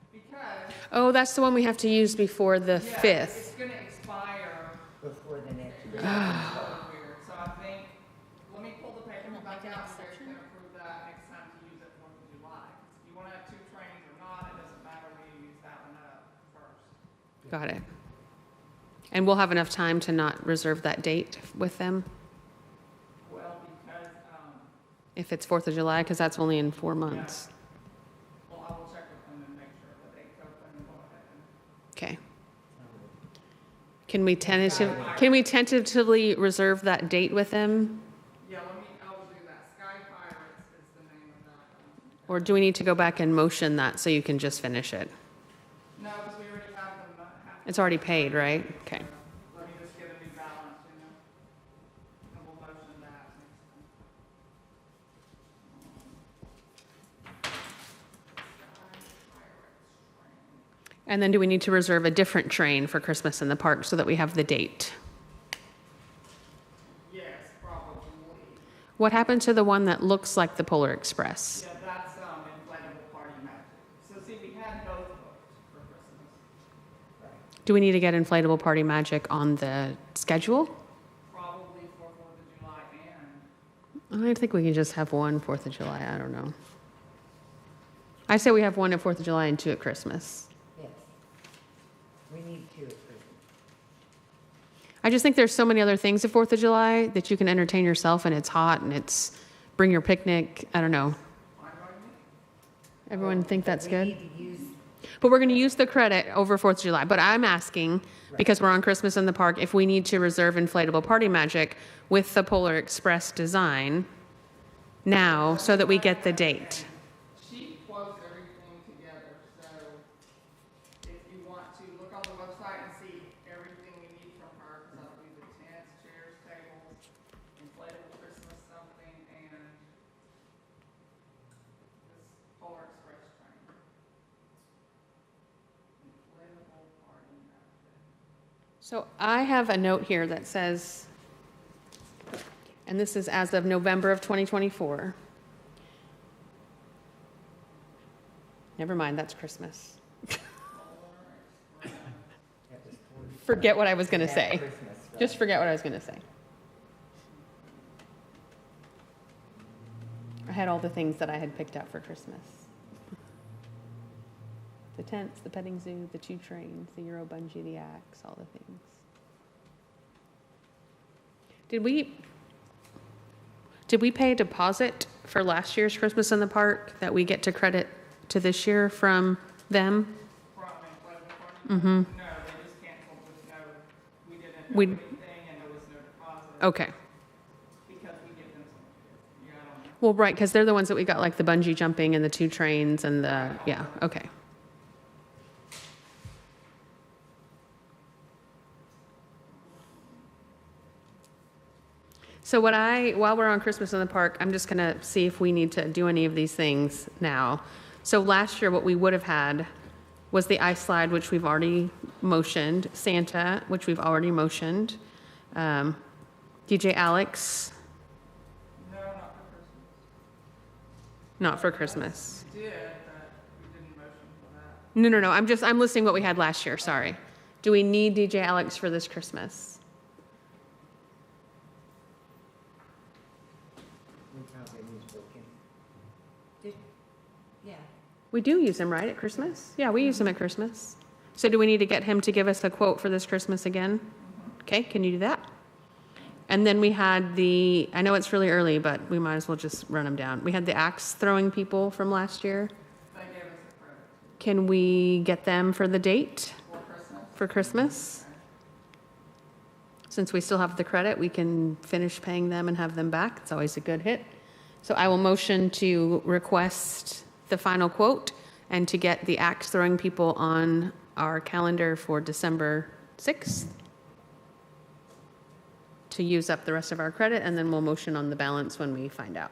because, oh, that's the one we have to use before the yeah, 5th. it's gonna expire. Before the next It's so weird, so I think, let me pull the paper back out, so you can approve that next time to use it 4th of July. If you wanna have 2 trains or not, it doesn't matter, we use that one up first. Got it. And we'll have enough time to not reserve that date with them Well, because, if it's 4th of July, because that's only in 4 months. well, I will check with them and make sure that they open and go ahead and. Okay. Can we tentatively reserve that date with them? Yeah, I will do that. Sky Pirates is the name of that one. Or do we need to go back and motion that so you can just finish it? No, because we already have them, It's already paid, right? Okay. Let me just get a new balance, and we'll motion that next time. And then do we need to reserve a different train for Christmas in the park so that we have the date? Yes, probably. What happened to the one that looks like the Polar Express? Yeah, that's inflatable party magic. So see, we had both booked for Christmas. Do we need to get inflatable party magic on the schedule? Probably for 4th of July and I think we can just have one 4th of July. I don't know. I say we have one at 4th of July and two at Christmas. Yes. We need two at Christmas. I just think there's so many other things at 4th of July that you can entertain yourself and it's hot and it's bring your picnic. I don't know. Everyone think that's We good? need to use, But we're going to use the credit over 4th of July. But I'm asking, because we're on Christmas in the park, if we need to reserve inflatable party magic with the Polar Express design now so that we get the date. she quotes everything together, so if you want to look on the website and see everything we need from her, because that'll be the tents, chairs, tables, inflatable Christmas something, and this Polar Express train. Inflatable party magic. So I have a note here that says, and this is as of November of 2024. Never mind, that's Christmas. Forget what I was going to say. Christmas, right? Just forget what I was going to say. I had all the things that I had picked out for Christmas. The tents, the petting zoo, the 2 trains, the Euro bungee, the axe, all the things. Did we pay a deposit for last year's Christmas in the park that we get to credit to this year from them? From inflatable party? Mm-hmm. No, they just canceled with no, we didn't know We- anything, and there was no deposit. Okay. Because we give them some, yeah, I don't know. Well, right, because they're the ones that we got, like the bungee jumping and the 2 trains and the, yeah, okay. So while we're on Christmas in the park, I'm just gonna see if we need to do any of these things now. So last year, what we would have had was the ice slide, which we've already motioned, Santa, which we've already motioned, DJ Alex. Not for Christmas. We did, but we didn't motion for that. No. I'm listing what we had last year, sorry. Do we need DJ Alex for this Christmas? we probably use booking. Yeah. We do use him, right, at Christmas? Yeah, we use him at Christmas. So do we need to get him to give us a quote for this Christmas again? Okay, can you do that? And then we had I know it's really early, but we might as well just run them down. We had the axe throwing people from last year. They gave us a credit Can we get them for the date for Christmas. for Christmas? Since we still have the credit, we can finish paying them and have them back. It's always a good hit. So I will motion to request the final quote and to get the axe throwing people on our calendar for December 6th to use up the rest of our credit, and then we'll motion on the balance when we find out.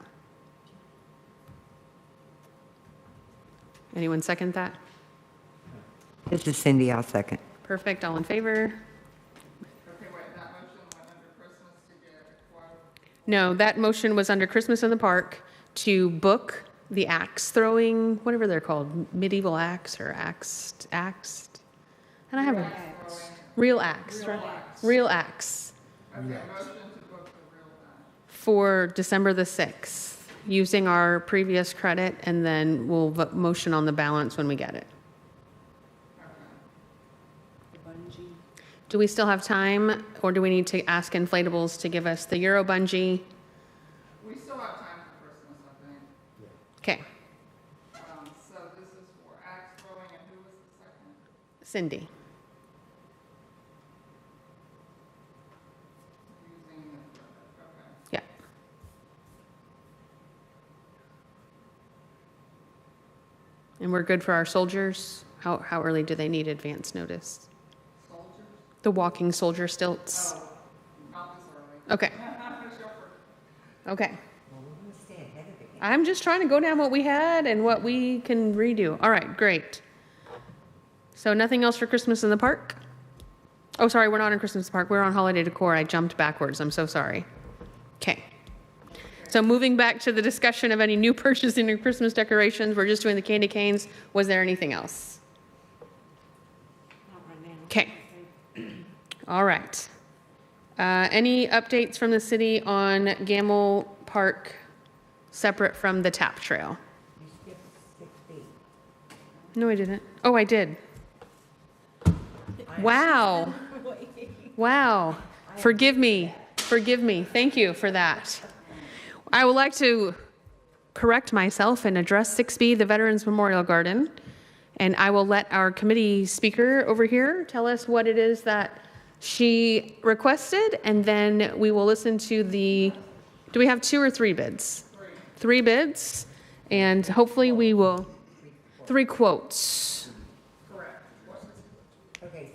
Anyone second that? This is Cindy, I'll second. Perfect, all in favor? Okay, wait, that motion went under Christmas to get a quote. No, that motion was under Christmas in the Park to book the axe throwing, whatever they're called, medieval axe or axed. And I have a real axe, right? Real axe Okay, motion to book the real time. for December the 6th, using our previous credit, and then we'll motion on the balance when we get it. Do we still have time, or do we need to ask Inflatables to give us the Euro bungee? We still have time for Christmas, I think. Okay, So this is for axe throwing, and who was the second? Cindy. Using the credit, okay. Yeah. And we're good for our soldiers? How early do they need advance notice? Soldiers The walking soldier stilts. Not this early. Okay. Okay. I'm just trying to go down what we had and what we can redo. All right, great. So nothing else for Christmas in the park? Oh, sorry, we're not in Christmas park. We're on holiday decor. I jumped backwards. I'm so sorry. Okay. So moving back to the discussion of any new purchasing of Christmas decorations, we're just doing the candy canes. Was there anything else? Okay. All right. Any updates from the city on Gamble Park separate from the tap trail? No, I didn't. Oh, I did. Wow. Wow. Forgive me. Forgive me. Thank you for that. I would like to correct myself and address 6B, the Veterans Memorial Garden. And I will let our committee speaker over here tell us what it is that she requested. And then we will listen to the, do we have 2 or 3 bids? 3 bids. And hopefully we will, 3 quotes. Okay,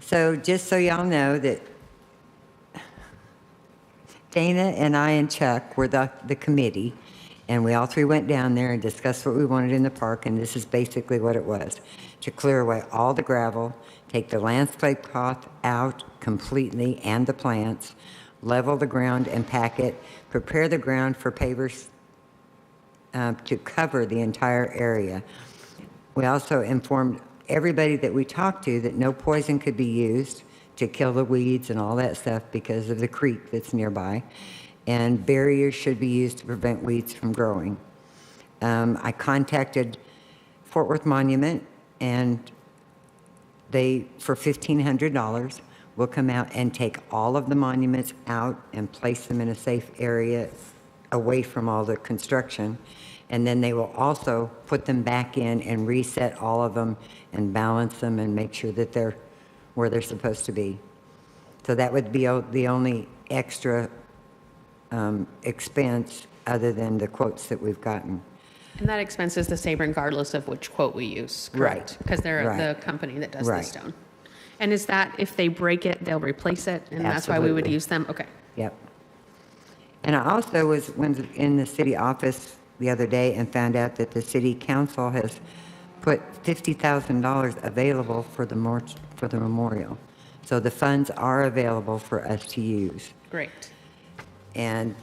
so just so y'all know that Dana and I and Chuck were the committee, and we all 3 went down there and discussed what we wanted in the park, and this is basically what it was. To clear away all the gravel, take the landscape cloth out completely and the plants, level the ground and pack it, prepare the ground for pavers to cover the entire area. We also informed everybody that we talked to that no poison could be used to kill the weeds and all that stuff because of the creek that's nearby. And barriers should be used to prevent weeds from growing. I contacted Fort Worth Monument, and they, for $1,500, will come out and take all of the monuments out and place them in a safe area away from all the construction. And then they will also put them back in and reset all of them and balance them and make sure that they're where they're supposed to be. So that would be the only extra expense other than the quotes that we've gotten. And that expense is the same regardless of which quote we use, correct? Right. Because they're Right. the company that does the Right. stone. And is that if they break it, they'll replace it, and that's why we would Absolutely. use them? Okay. Yep. And I also went in the city office the other day and found out that the city council has put $50,000 available for the memorial. So the funds are available for us to use. Great. And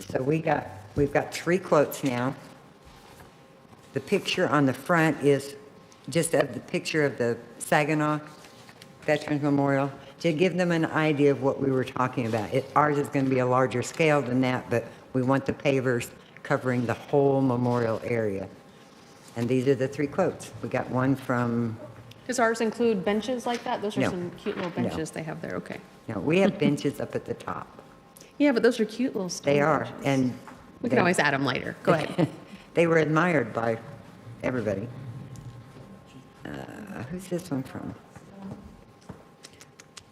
so we've got 3 quotes now. The picture on the front is just of the picture of the Saginaw Veterans Memorial to give them an idea of what we were talking about. Ours is going to be a larger scale than that, but we want the pavers covering the whole memorial area. And these are the 3 quotes. We got one from, Does ours include benches like that? Those are No. some cute little benches they have there, okay. no, we have benches up at the top. Yeah, but those are cute little stone They are, benches. and We can they- always add them later. Go ahead. They were admired by everybody. Who's this one from?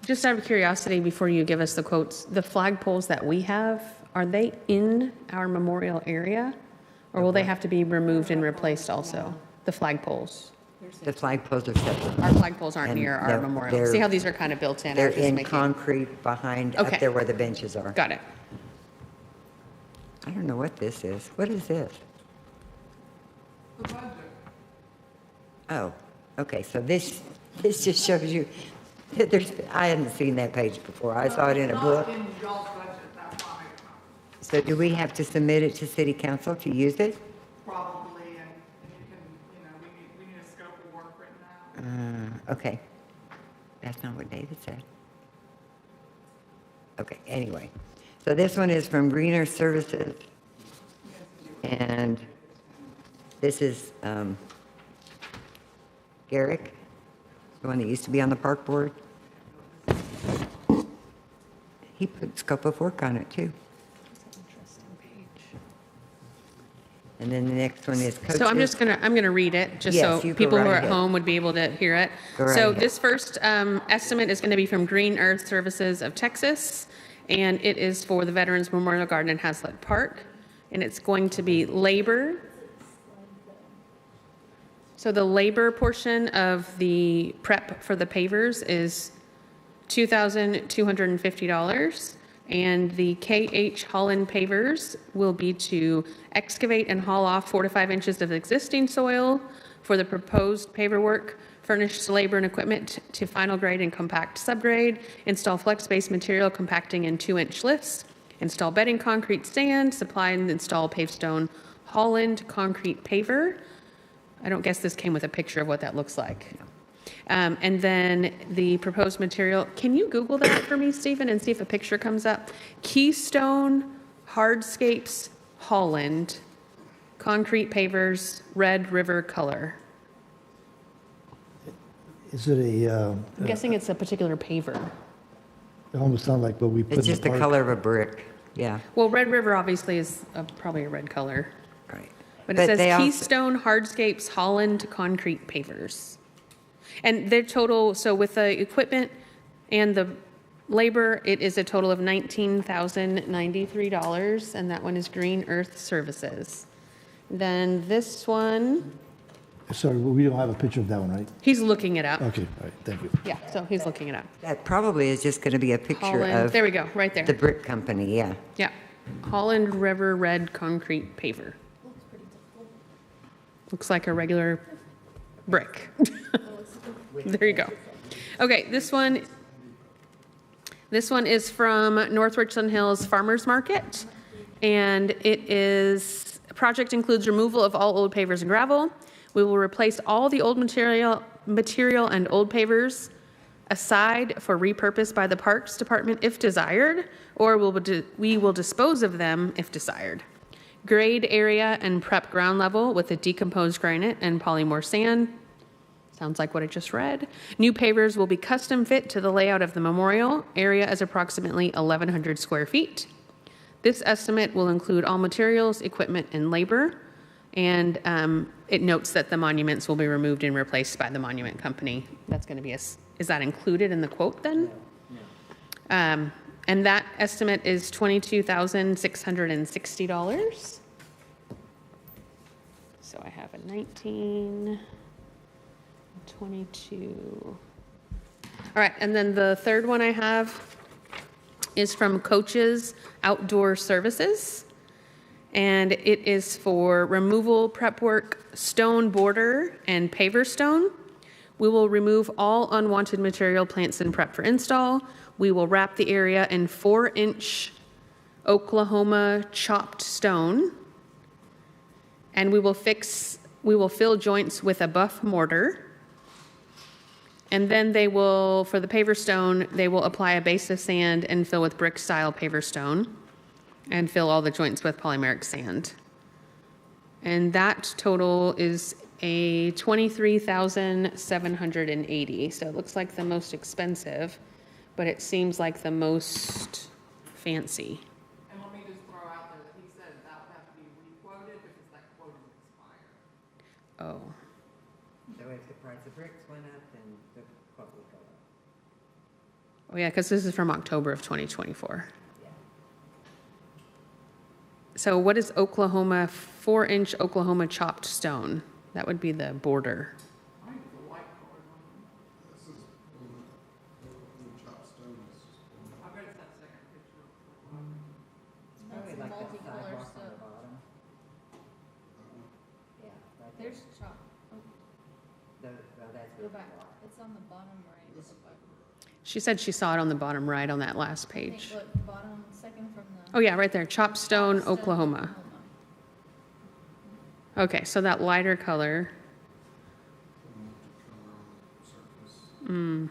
Just out of curiosity, before you give us the quotes, the flagpoles that we have, are they in our memorial area? Or will they have to be removed and replaced also? The flagpoles? The flagpoles are separate. Our flagpoles aren't And near our they're- memorial. they're- See how these are kind of built in? I They're was just in making- concrete behind, up Okay. there where the benches are. Got it. I don't know what this is. What is this? The budget. Oh, okay, so this just shows you, that I hadn't seen that page before. I saw it in a book. Not in y'all's budget, that's why it's not. So do we have to submit it to city council to use it? Probably, and you can, we need a scope of work written out. Okay. That's not what David said. Okay, anyway. So this one is from Greener Services. And this is Garrick, the one that used to be on the park board. He put scope of work on it too. And then the next one is coaches. So I'm gonna read it, just Yes, so you go people who right are at ahead. home would be able to hear it. Go right So ahead. this first estimate is gonna be from Green Earth Services of Texas, and it is for the Veterans Memorial Garden in Haslet Park, and it's going to be labor. So the labor portion of the prep for the pavers is $2,250. And the KH Holland pavers will be to excavate and haul off 4 to 5 inches of existing soil for the proposed paver work, furnish labor and equipment to final grade and compact subgrade, install flex-based material compacting in 2-inch lifts, install bedding concrete stand, supply and install pavestone Holland concrete paver. I don't guess this came with a picture of what that looks like. And then the proposed material, can you Google that for me, Stephen, and see if a picture comes up? Keystone Hardscapes Holland concrete pavers, red river color. Is it a, I'm guessing it's a particular paver. it almost sounds like what we put in It's the just the park. color of a brick, yeah. Well, red river obviously is probably a red color. Right. But it they says also- Keystone Hardscapes Holland concrete pavers. And their total, so with the equipment and the labor, it is a total of $19,093, and that one is Green Earth Services. Then this one, Sorry, we don't have a picture of that one, right? he's looking it up. Okay, all right, thank you. Yeah, so he's looking it up. That probably is just going to be a picture Holland, of there we go, right the there. brick company, yeah. Yeah, Holland River Red Concrete Paver. Looks like a regular brick. There you go. Okay, this one is from North Richland Hills Farmers Market, and project includes removal of all old pavers and gravel. We will replace all the old material and old pavers aside for repurpose by the Parks Department if desired, or we will dispose of them if desired. Grade area and prep ground level with a decomposed granite and polymorph sand. Sounds like what I just read. New pavers will be custom fit to the layout of the memorial. Area is approximately 1,100 square feet. This estimate will include all materials, equipment, and labor. And it notes that the monuments will be removed and replaced by the monument company. That's going to be is that included in the quote then? No. And that estimate is $22,660. So I have a 19, 22. All right, and then the third one I have is from Coaches Outdoor Services. And it is for removal, prep work, stone border, and paver stone. We will remove all unwanted material, plants, and prep for install. We will wrap the area in 4-inch Oklahoma chopped stone. And we will fill joints with a buff mortar. And then for the paver stone, they will apply a base of sand and fill with brick style paver stone and fill all the joints with polymeric sand. And that total is a $23,780. So it looks like the most expensive, but it seems like the most fancy. And let me just throw out there that he said that would have to be requoted because that quote is expired. Oh, So if the price of bricks went up, then the quote would go up. oh yeah, because this is from October of 2024. So what is Oklahoma, 4-inch Oklahoma chopped stone? That would be the border. I think the white color one. I bet it's that second picture. Probably like that sidewalk on the bottom. Yeah, right there. There's chop. Well, that's Go what back. you are. It's on the bottom right. She said she saw it on the bottom right on that last I think, page. look, bottom, second from the. Oh yeah, right there, chopped stone, Oklahoma. Okay, so that lighter color. And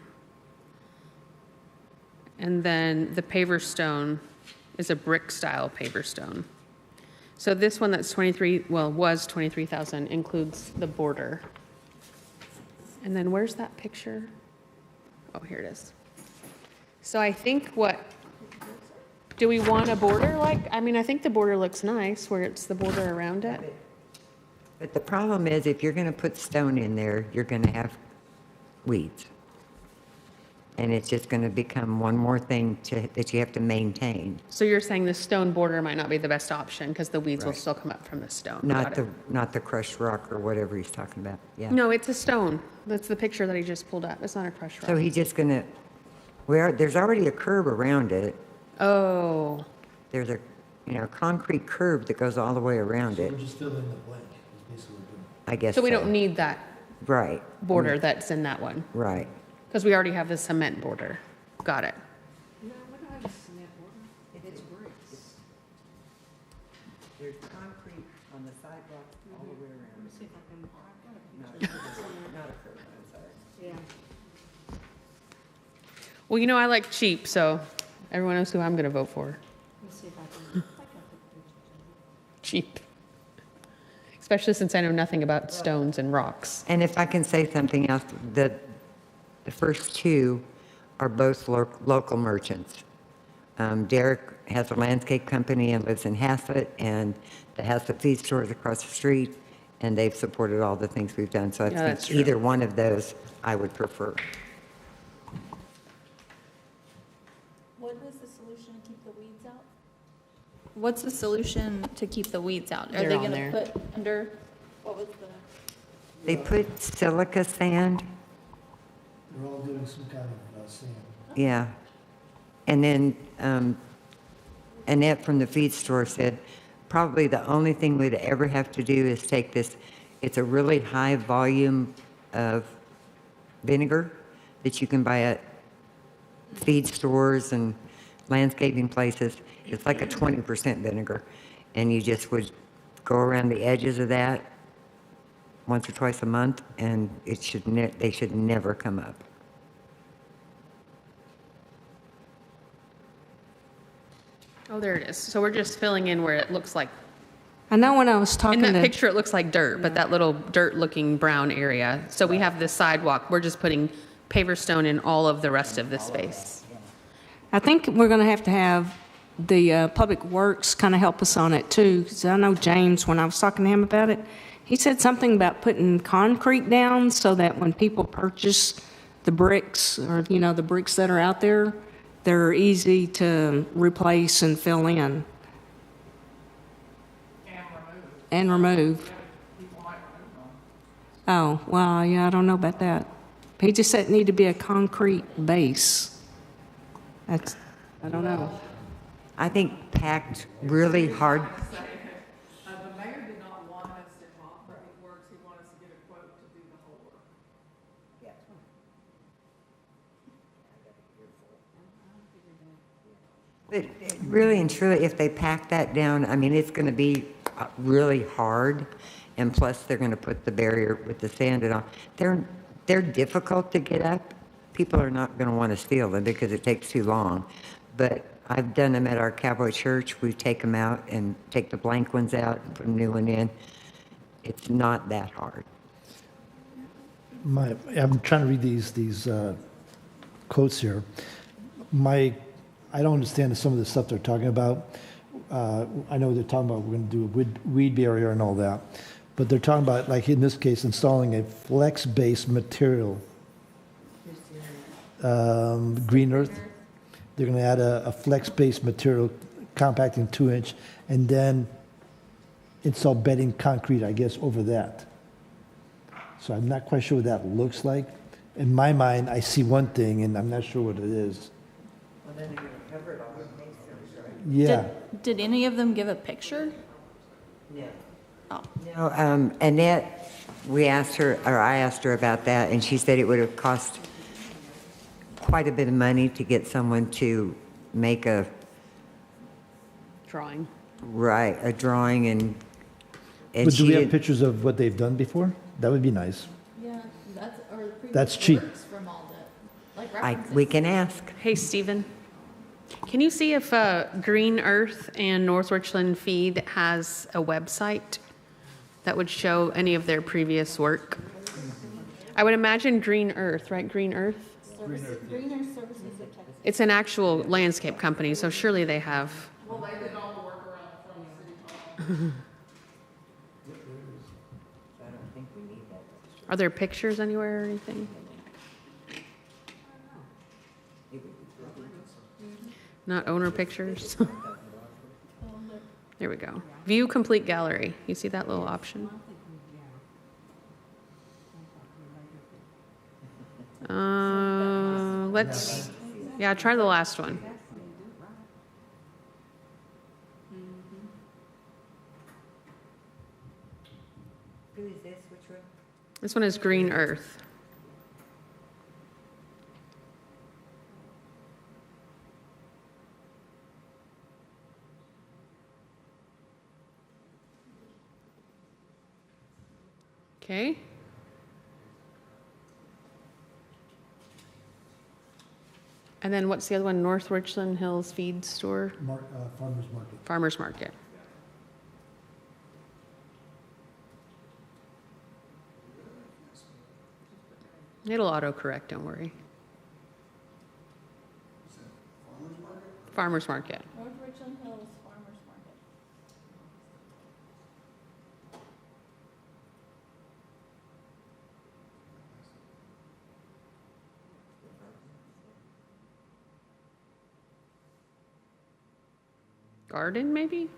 then the paver stone is a brick style paver stone. So this one that's was 23,000 includes the border. And then where's that picture? Oh, here it is. So I think do we want a border I think the border looks nice where it's the border around it. But the problem is, if you're going to put stone in there, you're going to have weeds. and it's just going to become one more thing that you have to maintain. So you're saying the stone border might not be the best option because the weeds will Right. still come up from the stone? Not Got it. not the crushed rock or whatever he's talking about, yeah. No, it's a stone. That's the picture that he just pulled up. It's not a crushed rock. So he's just going to, there's already a curb around it. Oh, There's a, concrete curb that goes all the way around it, We're just filling in the blank, is basically what we're doing. I guess so we don't need that Right, border that's in that one right. because we already have the cement border. Got it. No, we don't have a cement border. It's bricks. There's concrete on the sidewalk all the way Let me around. see if I can, I've got a picture. Not a curb, I'm sorry. Yeah. Well, I like cheap, so everyone knows who I'm going to vote for. Let me see if I can, I think I took pictures. Cheap. Especially since I know nothing about stones and rocks. And if I can say something else, the first two are both local merchants. Derek has a landscape company and lives in Haslet, and the Haslet feed store is across the street, and they've supported all the things we've done. So I Yeah, that's think true. either one of those I would prefer. What was the solution to keep the weeds out? What's the solution to keep the weeds out? Are They're they on gonna there. put under, what was the? They put silica sand, We're all doing some kind of sand. yeah. And then Annette from the feed store said, probably the only thing we'd ever have to do is take this, it's a really high volume of vinegar that you can buy at feed stores and landscaping places. It's like a 20% vinegar. And you just would go around the edges of that once or twice a month, and they should never come up. Oh, there it is. So we're just filling in where it looks like, I know when I was in talking that to, picture, it looks like dirt, but that little dirt-looking brown area. So we have this sidewalk. We're just putting paver stone in all of the rest of this space. I think we're going to have the Public Works kind of help us on it too, because I know James, when I was talking to him about it, he said something about putting concrete down so that when people purchase the bricks or, the bricks that are out there, they're easy to replace and fill in and remove. Oh, well, yeah, I don't know about that. He just said it need to be a concrete base. I don't know. I think packed really hard. The mayor did not want us to talk Public Works, he wanted us to get a quote to do the whole work. But really and truly, if they pack that down, I mean, it's going to be really hard, and plus they're going to put the barrier with the sand and all. They're difficult to get up. People are not going to want to steal them because it takes too long. But I've done them at our Cowboy Church. We take them out and take the blank ones out and put a new one in. It's not that hard. I'm trying to read these quotes here. I don't understand some of the stuff they're talking about. I know they're talking about we're going to do a weed barrier and all that, but they're talking about, like in this case, installing a flex-based material, green earth. They're going to add a flex-based material, compacting 2-inch, and then install bedding concrete, I guess, over that. So I'm not quite sure what that looks like. In my mind, I see one thing, and I'm not sure what it is. Well, then they're going to cover it all with masonry, right? Yeah. Did any of them give a picture? No. Oh. No, Annette, I asked her about that, and she said it would have cost quite a bit of money to get someone to make a Drawing. drawing, and But do she we have didn't. pictures of what they've done before? That would be nice. Yeah, That's cheap. From all the, We can ask. Hey, Stephen, can you see if Green Earth and North Richland Feed has a website that would show any of their previous work? I would imagine Green Earth, right? Green Earth? It's an actual landscape company, so surely they have. Well, they did all the work around the front of City Hall. Are there pictures anywhere or anything? Not owner pictures. There we go. View complete gallery. You see that little option? Yeah, try the last one. Who is this? Which one? This one is green earth. Okay. And then what's the other one? North Richland Hills Feed Store? Farmers Market. Farmers Market. It'll autocorrect, don't worry. Farmers Market. North Richland Hills Farmers Market. Garden, maybe?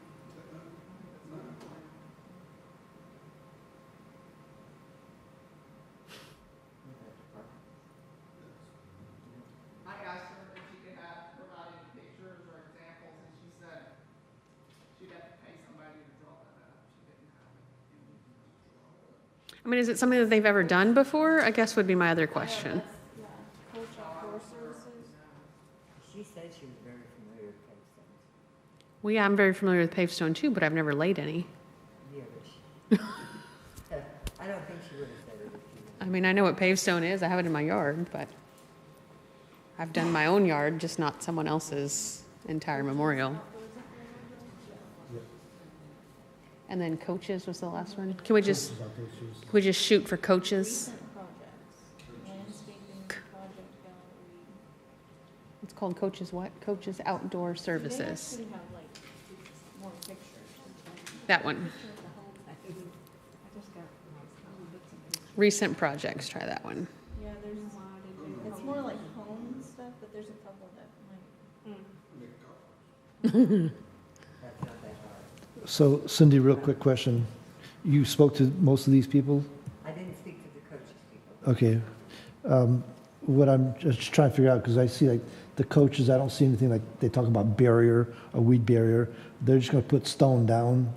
I asked her if she could provide any pictures or examples, and she said she'd have to pay somebody to draw that up. She didn't have it. I mean, is it something that they've ever done before? I guess would be my other question. She said she was very familiar with Pavestone. Well, yeah, I'm very familiar with pavestone too, but I've never laid any. Yeah, but I don't think she would have said it if she was. I mean, I know what pavestone is. I have it in my yard, but I've done my own yard, just not someone else's entire memorial. And then coaches was the last one. Can we just shoot for coaches? It's called coaches what? Coaches Outdoor Services. That one. Recent projects, try that one. Yeah, it's more like home stuff, but there's a couple that might. So Cindy, real quick question. You spoke to most of these people? I didn't speak to the coaches people. Okay. What I'm just trying to figure out, because I see like the coaches, I don't see anything like they talk about barrier, a weed barrier. They're just going to put stone down,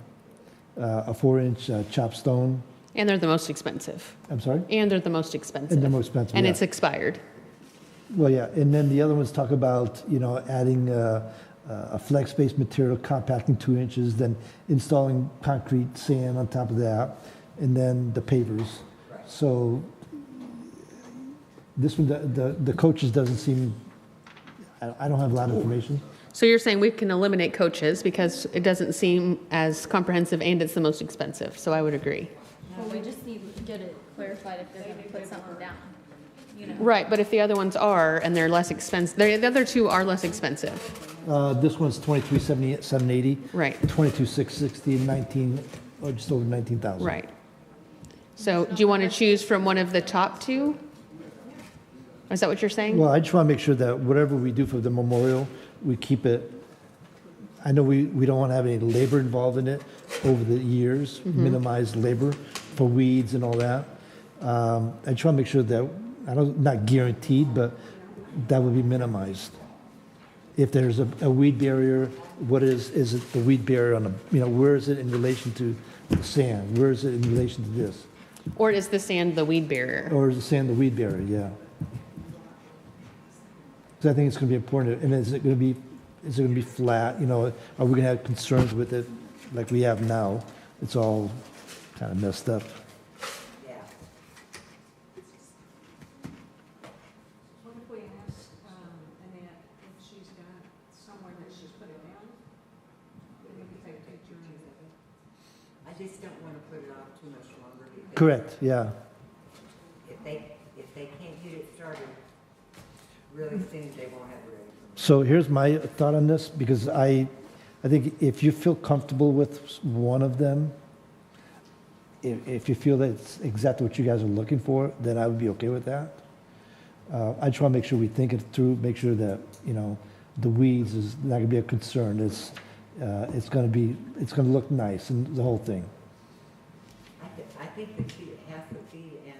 a 4-inch chopped stone. And they're the most expensive. I'm sorry? And they're the most expensive. And the most expensive, And yeah. it's expired. Well, yeah, and then the other ones talk about, adding a flex-based material, compacting 2 inches, then installing concrete sand on top of that, and then the pavers. So this one, the coaches doesn't seem, I don't have a lot of information. So you're saying we can eliminate coaches because it doesn't seem as comprehensive and it's the most expensive. So I would agree. Well, we just need to get it clarified if they're gonna put something down, Right, but if the other ones are and they're less expensive, the other two are less expensive. This one's $23,780. Right. $22,660, and 19, or just over 19,000. Right. So do you want to choose from one of the top two? Is that what you're saying? Well, I just want to make sure that whatever we do for the memorial, we keep it, I know we don't want to have any labor involved in it over the years, minimize labor for weeds and all that. I just want to make sure that, not guaranteed, but that would be minimized. If there's a weed barrier, what is it the weed barrier on the, where is it in relation to the sand? Where is it in relation to this? Or is the sand the weed barrier? Or is the sand the weed barrier, yeah. So I think it's going to be important, and is it going to be flat, are we going to have concerns with it like we have now? It's all kind of messed up. Yeah. What if we ask Annette if she's got somewhere that she's put it down? Then we can take a picture of it. I just don't want to put it off too much longer. because Correct, yeah. If they can't get it started really soon, they won't have it ready. So here's my thought on this, because I think if you feel comfortable with one of them, if you feel that it's exactly what you guys are looking for, then I would be okay with that. I just want to make sure we think it through, make sure that, the weeds is not going to be a concern. It's going to look nice and the whole thing. I think the two, Haslet and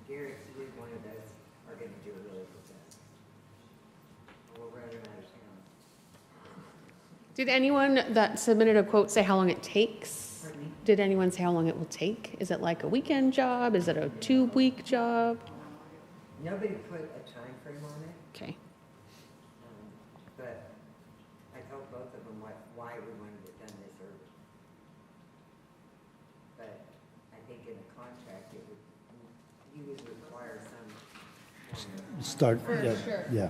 Garrett, who did one of those, are gonna do a really good job. We'll run them out of town. Did anyone that submitted a quote say how long it takes? Pardon me? Did anyone say how long it will take? Is it like a weekend job? Is it a 2-week job? Nobody put a time frame on it, Okay. but I told both of them why we wanted it done this early. But I think in the contract, you would require some. Start, For yeah, sure. yeah.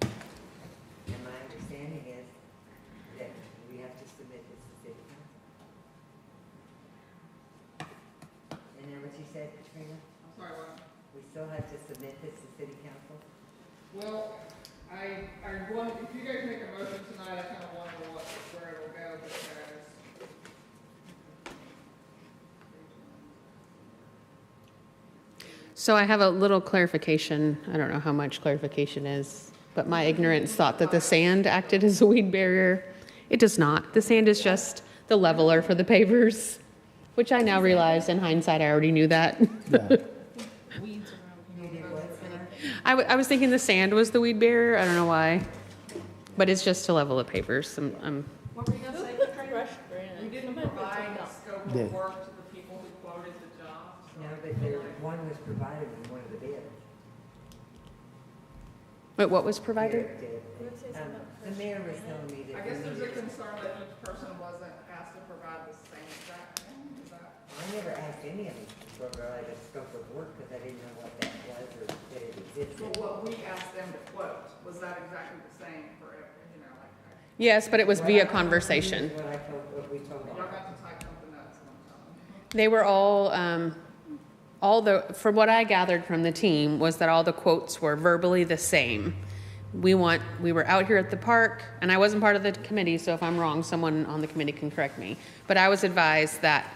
And my understanding is that we have to submit this to city council. Isn't that what you said, Katrina? I'm sorry, what? We still have to submit this to city council? Well, I want, if you guys make a motion tonight, I kind of want to know where it'll go, because So I have a little clarification. I don't know how much clarification is, but my ignorance thought that the sand acted as a weed barrier. It does not. The sand is just the leveler for the pavers, which I now realize in hindsight I already knew that. Yeah. I was thinking the sand was the weed barrier. I don't know why, but it's just to level the pavers. What were you gonna say, Katrina? we didn't provide a scope Yeah. of work to the people who quoted the job. No, but one was provided in one of the bids. But what was provided? Garrett did. The mayor was telling me that. I guess we there's a needed- concern that each person wasn't asked to provide the same exact thing, is that? I never asked any of them to provide a scope of work because I didn't know what that was or that it existed. But what we asked them to quote, was that exactly the same for, like, Yes, but it was via conversation. What we told y'all them. got to type something up sometime. They were from what I gathered from the team was that all the quotes were verbally the same. We were out here at the park, and I wasn't part of the committee, so if I'm wrong, someone on the committee can correct me. But I was advised that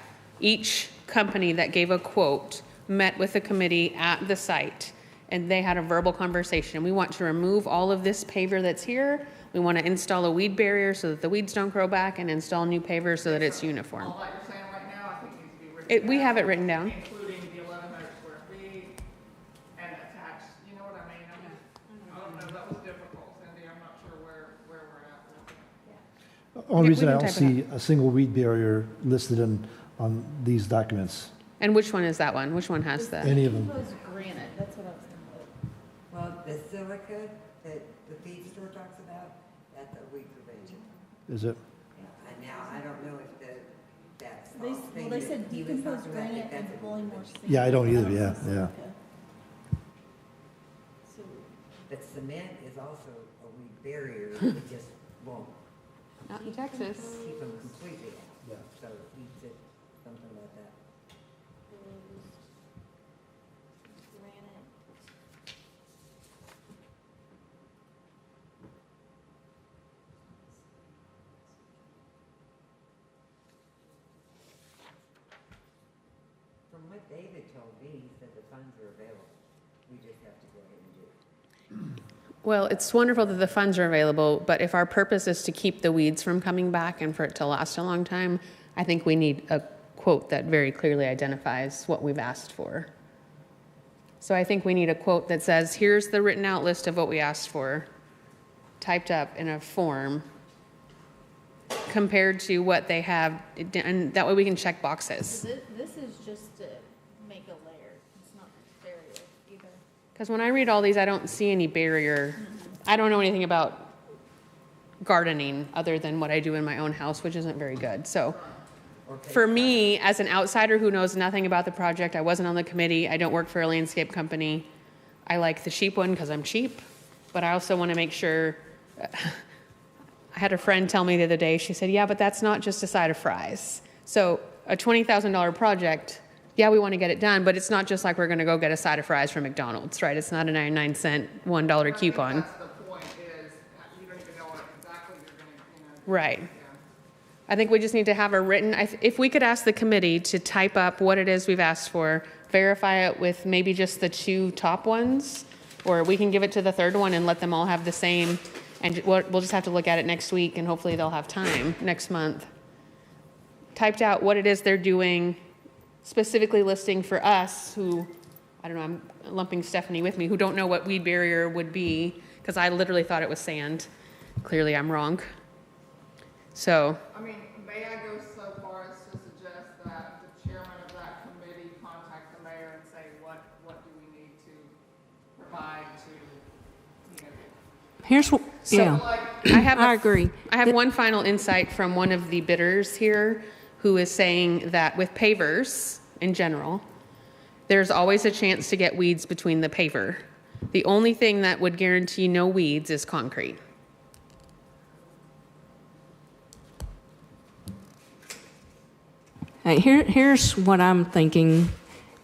each company that gave a quote met with the committee at the site, and they had a verbal conversation. We want to remove all of this paver that's here. We want to install a weed barrier so that the weeds don't grow back, and install new pavers so that it's uniform. All that you're saying right now, I think needs to be written down. We have it written down. Including the 1,100 square feet and attached, you know what I mean? I don't know, that was difficult, Cindy, I'm not sure where we're at with it. Only We reason I can don't type it see a single weed barrier listed on these documents, And which one is that one? Which one has that? any of them. It was granite, that's what I was thinking. Well, the silica that the feed store talks about, that's a weed prevention. Is it? And now, I don't know if that's. They said decomposed granite and Bullymore sand. Yeah, I don't either, yeah, yeah. So, But cement is also a weed barrier, it just won't Not in Texas. keep them completely out. Yeah. So he said something about that. granite. From what David told me, he said the funds are available. We just have to go ahead and do it. Well, it's wonderful that the funds are available, but if our purpose is to keep the weeds from coming back and for it to last a long time, I think we need a quote that very clearly identifies what we've asked for. So I think we need a quote that says, here's the written out list of what we asked for, typed up in a form, compared to what they have, and that way we can check boxes. This is just to make a layer, it's not barrier either. Because when I read all these, I don't see any barrier. I don't know anything about gardening other than what I do in my own house, which isn't very good. So for me, as an outsider who knows nothing about the project, I wasn't on the committee, I don't work for a landscape company. I like the cheap one because I'm cheap, but I also want to make sure. I had a friend tell me the other day, she said, yeah, but that's not just a side of fries. So a $20,000 project, yeah, we want to get it done, but it's not just like we're going to go get a side of fries from McDonald's, right? It's not a 99-cent, $1 coupon. That's the point, is you don't even know what exactly you're gonna, Right. yeah. I think we just need to have a written, if we could ask the committee to type up what it is we've asked for, verify it with maybe just the two top ones, Or we can give it to the third one and let them all have the same, and we'll just have to look at it next week, and hopefully they'll have time next month. Typed out what it is they're doing, specifically listing for us who, I don't know, I'm lumping Stephanie with me, who don't know what weed barrier would be, because I literally thought it was sand. Clearly I'm wrong. So, I mean, may I go so far as to suggest that the chairman of that committee contact the mayor and say, what do we need to provide to, you know, Here's what, yeah, I agree. I have one final insight from one of the bidders here who is saying that with pavers in general, there's always a chance to get weeds between the paver. The only thing that would guarantee no weeds is concrete. Here's what I'm thinking,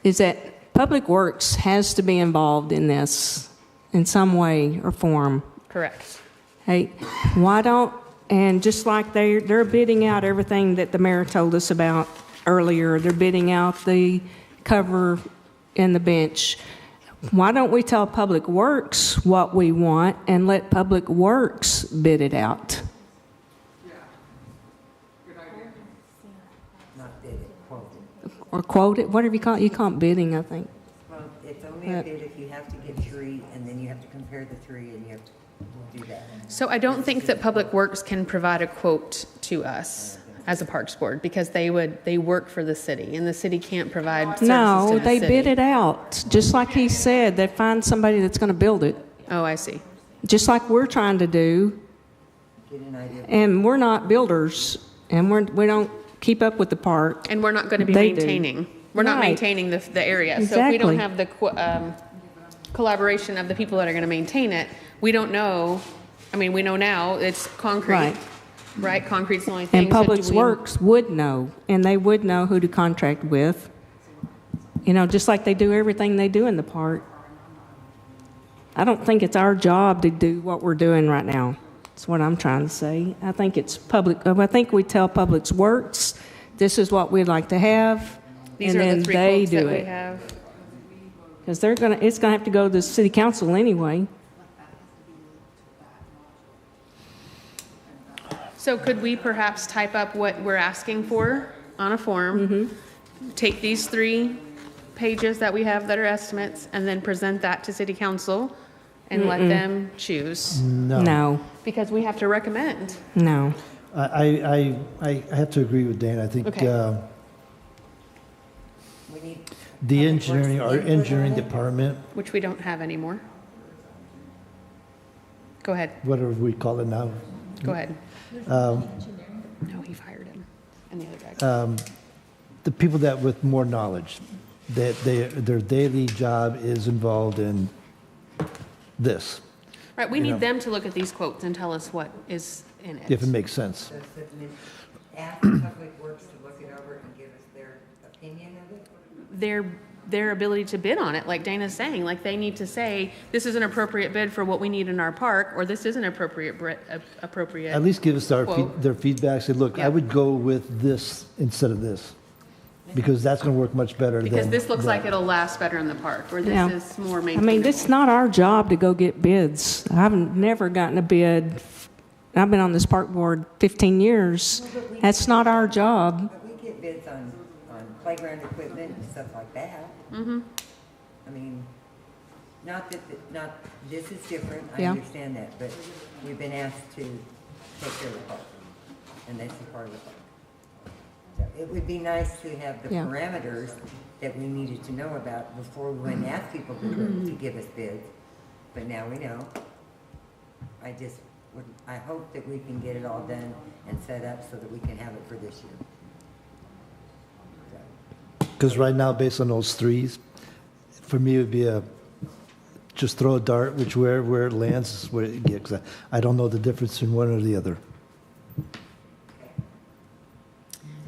is that Public Works has to be involved in this in some way or form. Correct. Hey, why don't, and just like they're bidding out everything that the mayor told us about earlier, they're bidding out the cover and the bench. Why don't we tell Public Works what we want and let Public Works bid it out? Not bid it, quote it. Or quote it, whatever you call it. You call it bidding, I think. Well, it's only a bid if you have to get three, and then you have to compare the three, and you have to do that. So I don't think that Public Works can provide a quote to us as a Parks Board, because they work for the city, and the city can't provide services No, to the they city. bid it out. Just like he said, they find somebody that's going to build it. Oh, I see. Just like we're trying to do. Get an idea. And we're not builders, and we don't keep up with the park. And we're not going to be They do. maintaining. We're not Right. maintaining the area. So if we don't Exactly. have the collaboration of the people that are going to maintain it, we don't know. I mean, we know now it's concrete, Right. right? Concrete's the only thing. And So do Public we- Works would know, and they would know who to contract with. You know, just like they do everything they do in the park. I don't think it's our job to do what we're doing right now. That's what I'm trying to say. I think it's I think we tell Public Works, this is what we'd like to have, These and are then the three they quotes that do we it. have. Because it's gonna have to go to the city council anyway. So could we perhaps type up what we're asking for on a form? Take these 3 pages that we have that are estimates, and then present that to city council and let them choose? No, Because we have to recommend. no. I have to agree with Dan. I think Okay. We need the engineering, our engineering department, Which we don't have anymore. Go ahead, whatever we call it now, go ahead. No, he fired him, and the other guy. the people that with more knowledge, that their daily job is involved in this, Right, we you need know. them to look at these quotes and tell us what is in it. if it makes sense. So submit, ask Public Works to look it over and give us their opinion of it? Their ability to bid on it, like Dana's saying, like they need to say, this is an appropriate bid for what we need in our park, or this is an appropriate. At least give us Quote. their feedback, say, look, Yeah. I would go with this instead of this, because that's going to work much better than. Because this looks like that. it'll last better in the park, or Yeah. this is more I maintainable. mean, it's not our job to go get bids. I've never gotten a bid. I've been on this park board 15 years. That's not our job. But we get bids on playground equipment and stuff like that. I mean, not that, this is different, I Yeah. understand that, but we've been asked to take care of the park, and that's a part of the park. So it would be nice to have the Yeah. parameters that we needed to know about before we went and asked people to give us bids, but now we know. I hope that we can get it all done and set up so that we can have it for this year. So, Because right now, based on those threes, for me, it would be just throw a dart, where it lands is where it gets. 'Cause I don't know the difference in one or the other.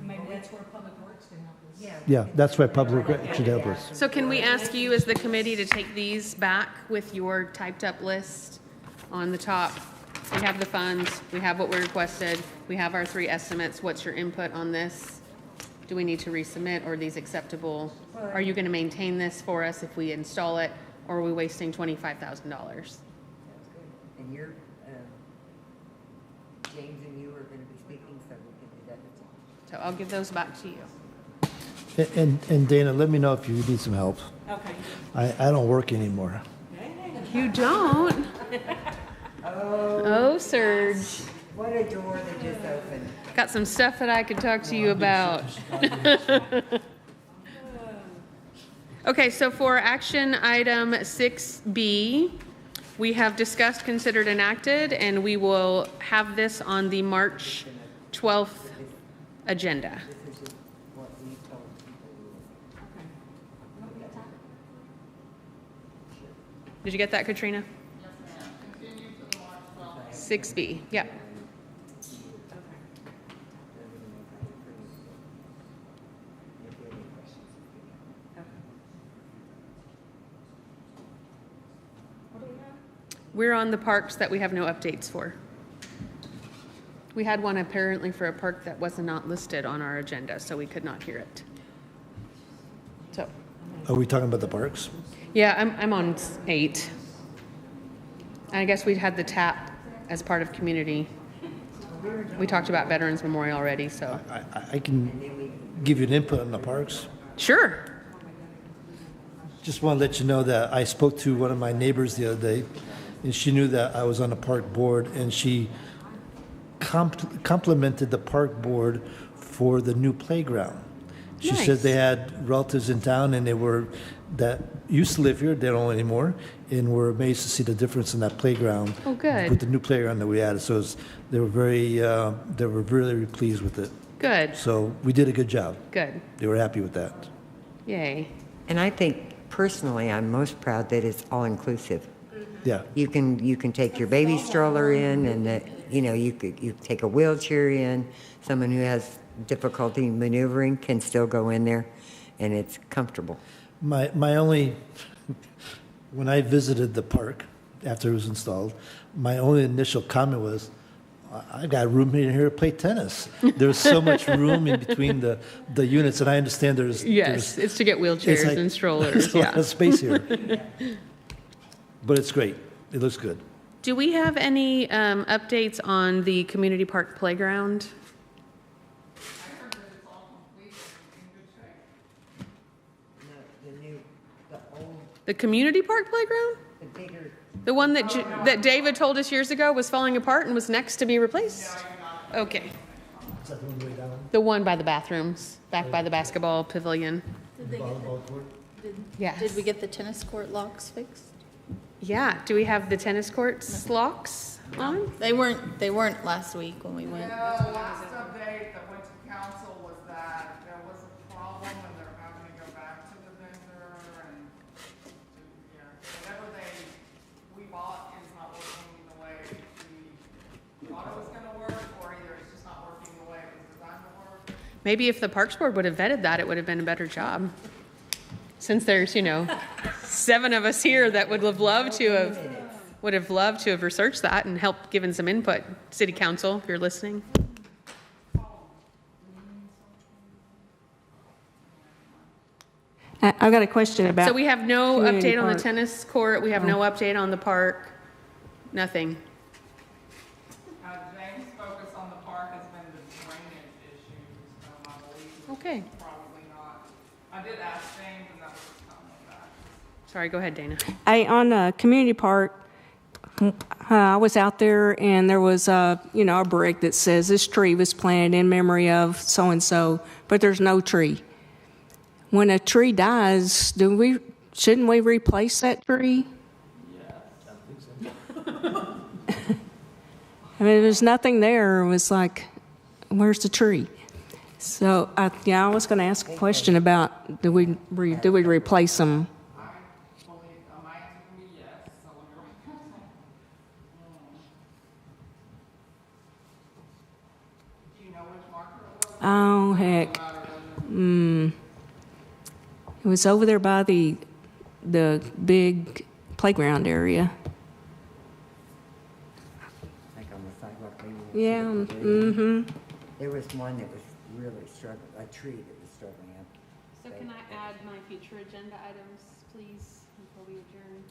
Maybe that's where Public Works can help us. Yeah, that's why Public Works should help us. So can we ask you as the committee to take these back with your typed up list on the top? We have the funds, we have what we requested, we have our 3 estimates. What's your input on this? Do we need to resubmit, or are these acceptable? Are you going to maintain this for us if we install it? or are we wasting $25,000? And you're, James and you are going to be speaking, so we can do that. So I'll give those back to you. And Dana, let me know if you need some help. Okay. I don't work anymore. You don't? Oh, Serge. What a door that just opened. Got some stuff that I could talk to you about. Okay, so for action item 6B, we have discussed, considered, enacted, and we will have this on the March 12th agenda. Did you get that, Katrina? 6B, yep. We're on the parks that we have no updates for. We had one apparently for a park that was not listed on our agenda, so we could not hear it. So, Are we talking about the parks? yeah, I'm on 8. I guess we had the tap as part of community. We talked about Veterans Memorial already, so. I can give you an input on the parks. Sure. Just want to let you know that I spoke to one of my neighbors the other day, and she knew that I was on the park board, and she complimented the park board for the new playground. She Nice. said they had relatives in town, and that used to live here, they don't anymore, and were amazed to see the difference in that playground. Oh, good. With the new playground that we added, so they were really pleased with it. Good, So we did a good job. good. They were happy with that. Yay. And I think personally, I'm most proud that it's all inclusive. Yeah. You can take your baby stroller in, and that, you take a wheelchair in. Someone who has difficulty maneuvering can still go in there, and it's comfortable. My only, when I visited the park after it was installed, my only initial comment was, I got room in here to play tennis. There's so much room in between the units, and I understand Yes, it's to get wheelchairs like- and strollers, there's a lot yeah. of space here. But it's great. It looks good. Do we have any updates on the community park playground? The community park playground? The bigger. The one that David told us years ago was falling apart and was next to be replaced? Okay. Is that the one way down? The one by the bathrooms, back by the basketball pavilion. Yes. Did we get the tennis court locks fixed? Yeah, do we have the tennis courts locks on? They weren't last week when we went. The last update that went to council was that there was a problem and they're having to go back to the vendor and, whatever we bought is not working the way we thought it was gonna work, or either it's just not working the way it was designed to work. Maybe if the Parks Board would have vetted that, it would have been a better job. Since there's, 7 of us here that would have loved to have researched that and helped given some input. City Council, if you're listening. I've got a question about. So we have no community update on the park. tennis court, we have no update on the park, nothing. James' focus on the park has been the drainage issues, I believe. Okay, Probably not. I did ask James, and that was his comment back. sorry, go ahead, Dana. On community park, I was out there and there was a brick that says this tree was planted in memory of so and so, but there's no tree. When a tree dies, shouldn't we replace that tree? I mean, there's nothing there. It was like, where's the tree? So I was going to ask a question about do we replace them? My answer would be yes, so let me write that down. Do you know which marker it was? Oh, heck. It was over there by the big playground area. Like on the sidewalk. Yeah, mm-hmm. There was one that was really struggling, a tree that was struggling up. So can I add my future agenda items, please? before we adjourn.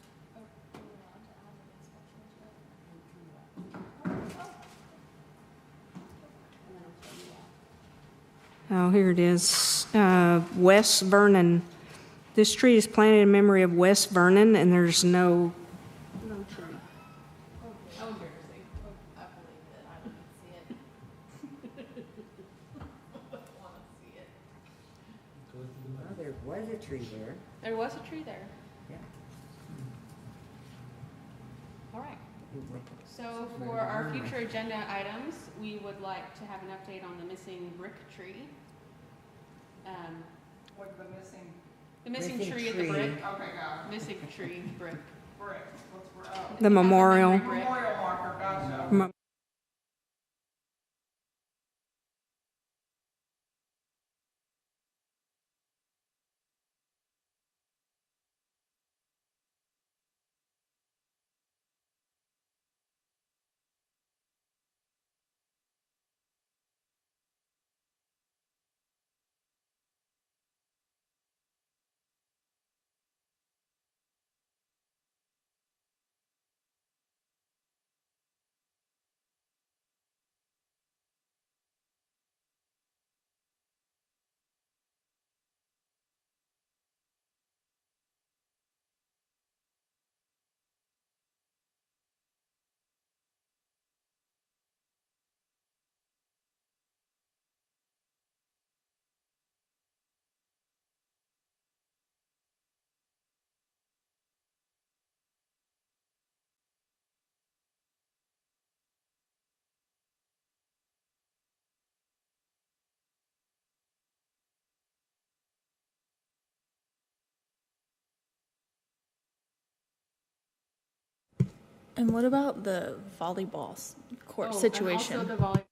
Oh, here it is. Wes Vernon. This tree is planted in memory of Wes Vernon, and there's no tree. I believe that I didn't see it. Want to see it. Well, there was a tree there. There was a tree there. Yeah. All right. So for our future agenda items, we would like to have an update on the missing brick tree. What the missing The missing Missing tree at the tree. brick. Okay, got it. Missing tree, brick. Brick. What's for, The memorial. Brick. memorial marker, gotcha. Mo- And what about the volleyball court Oh, and situation? also the volleyball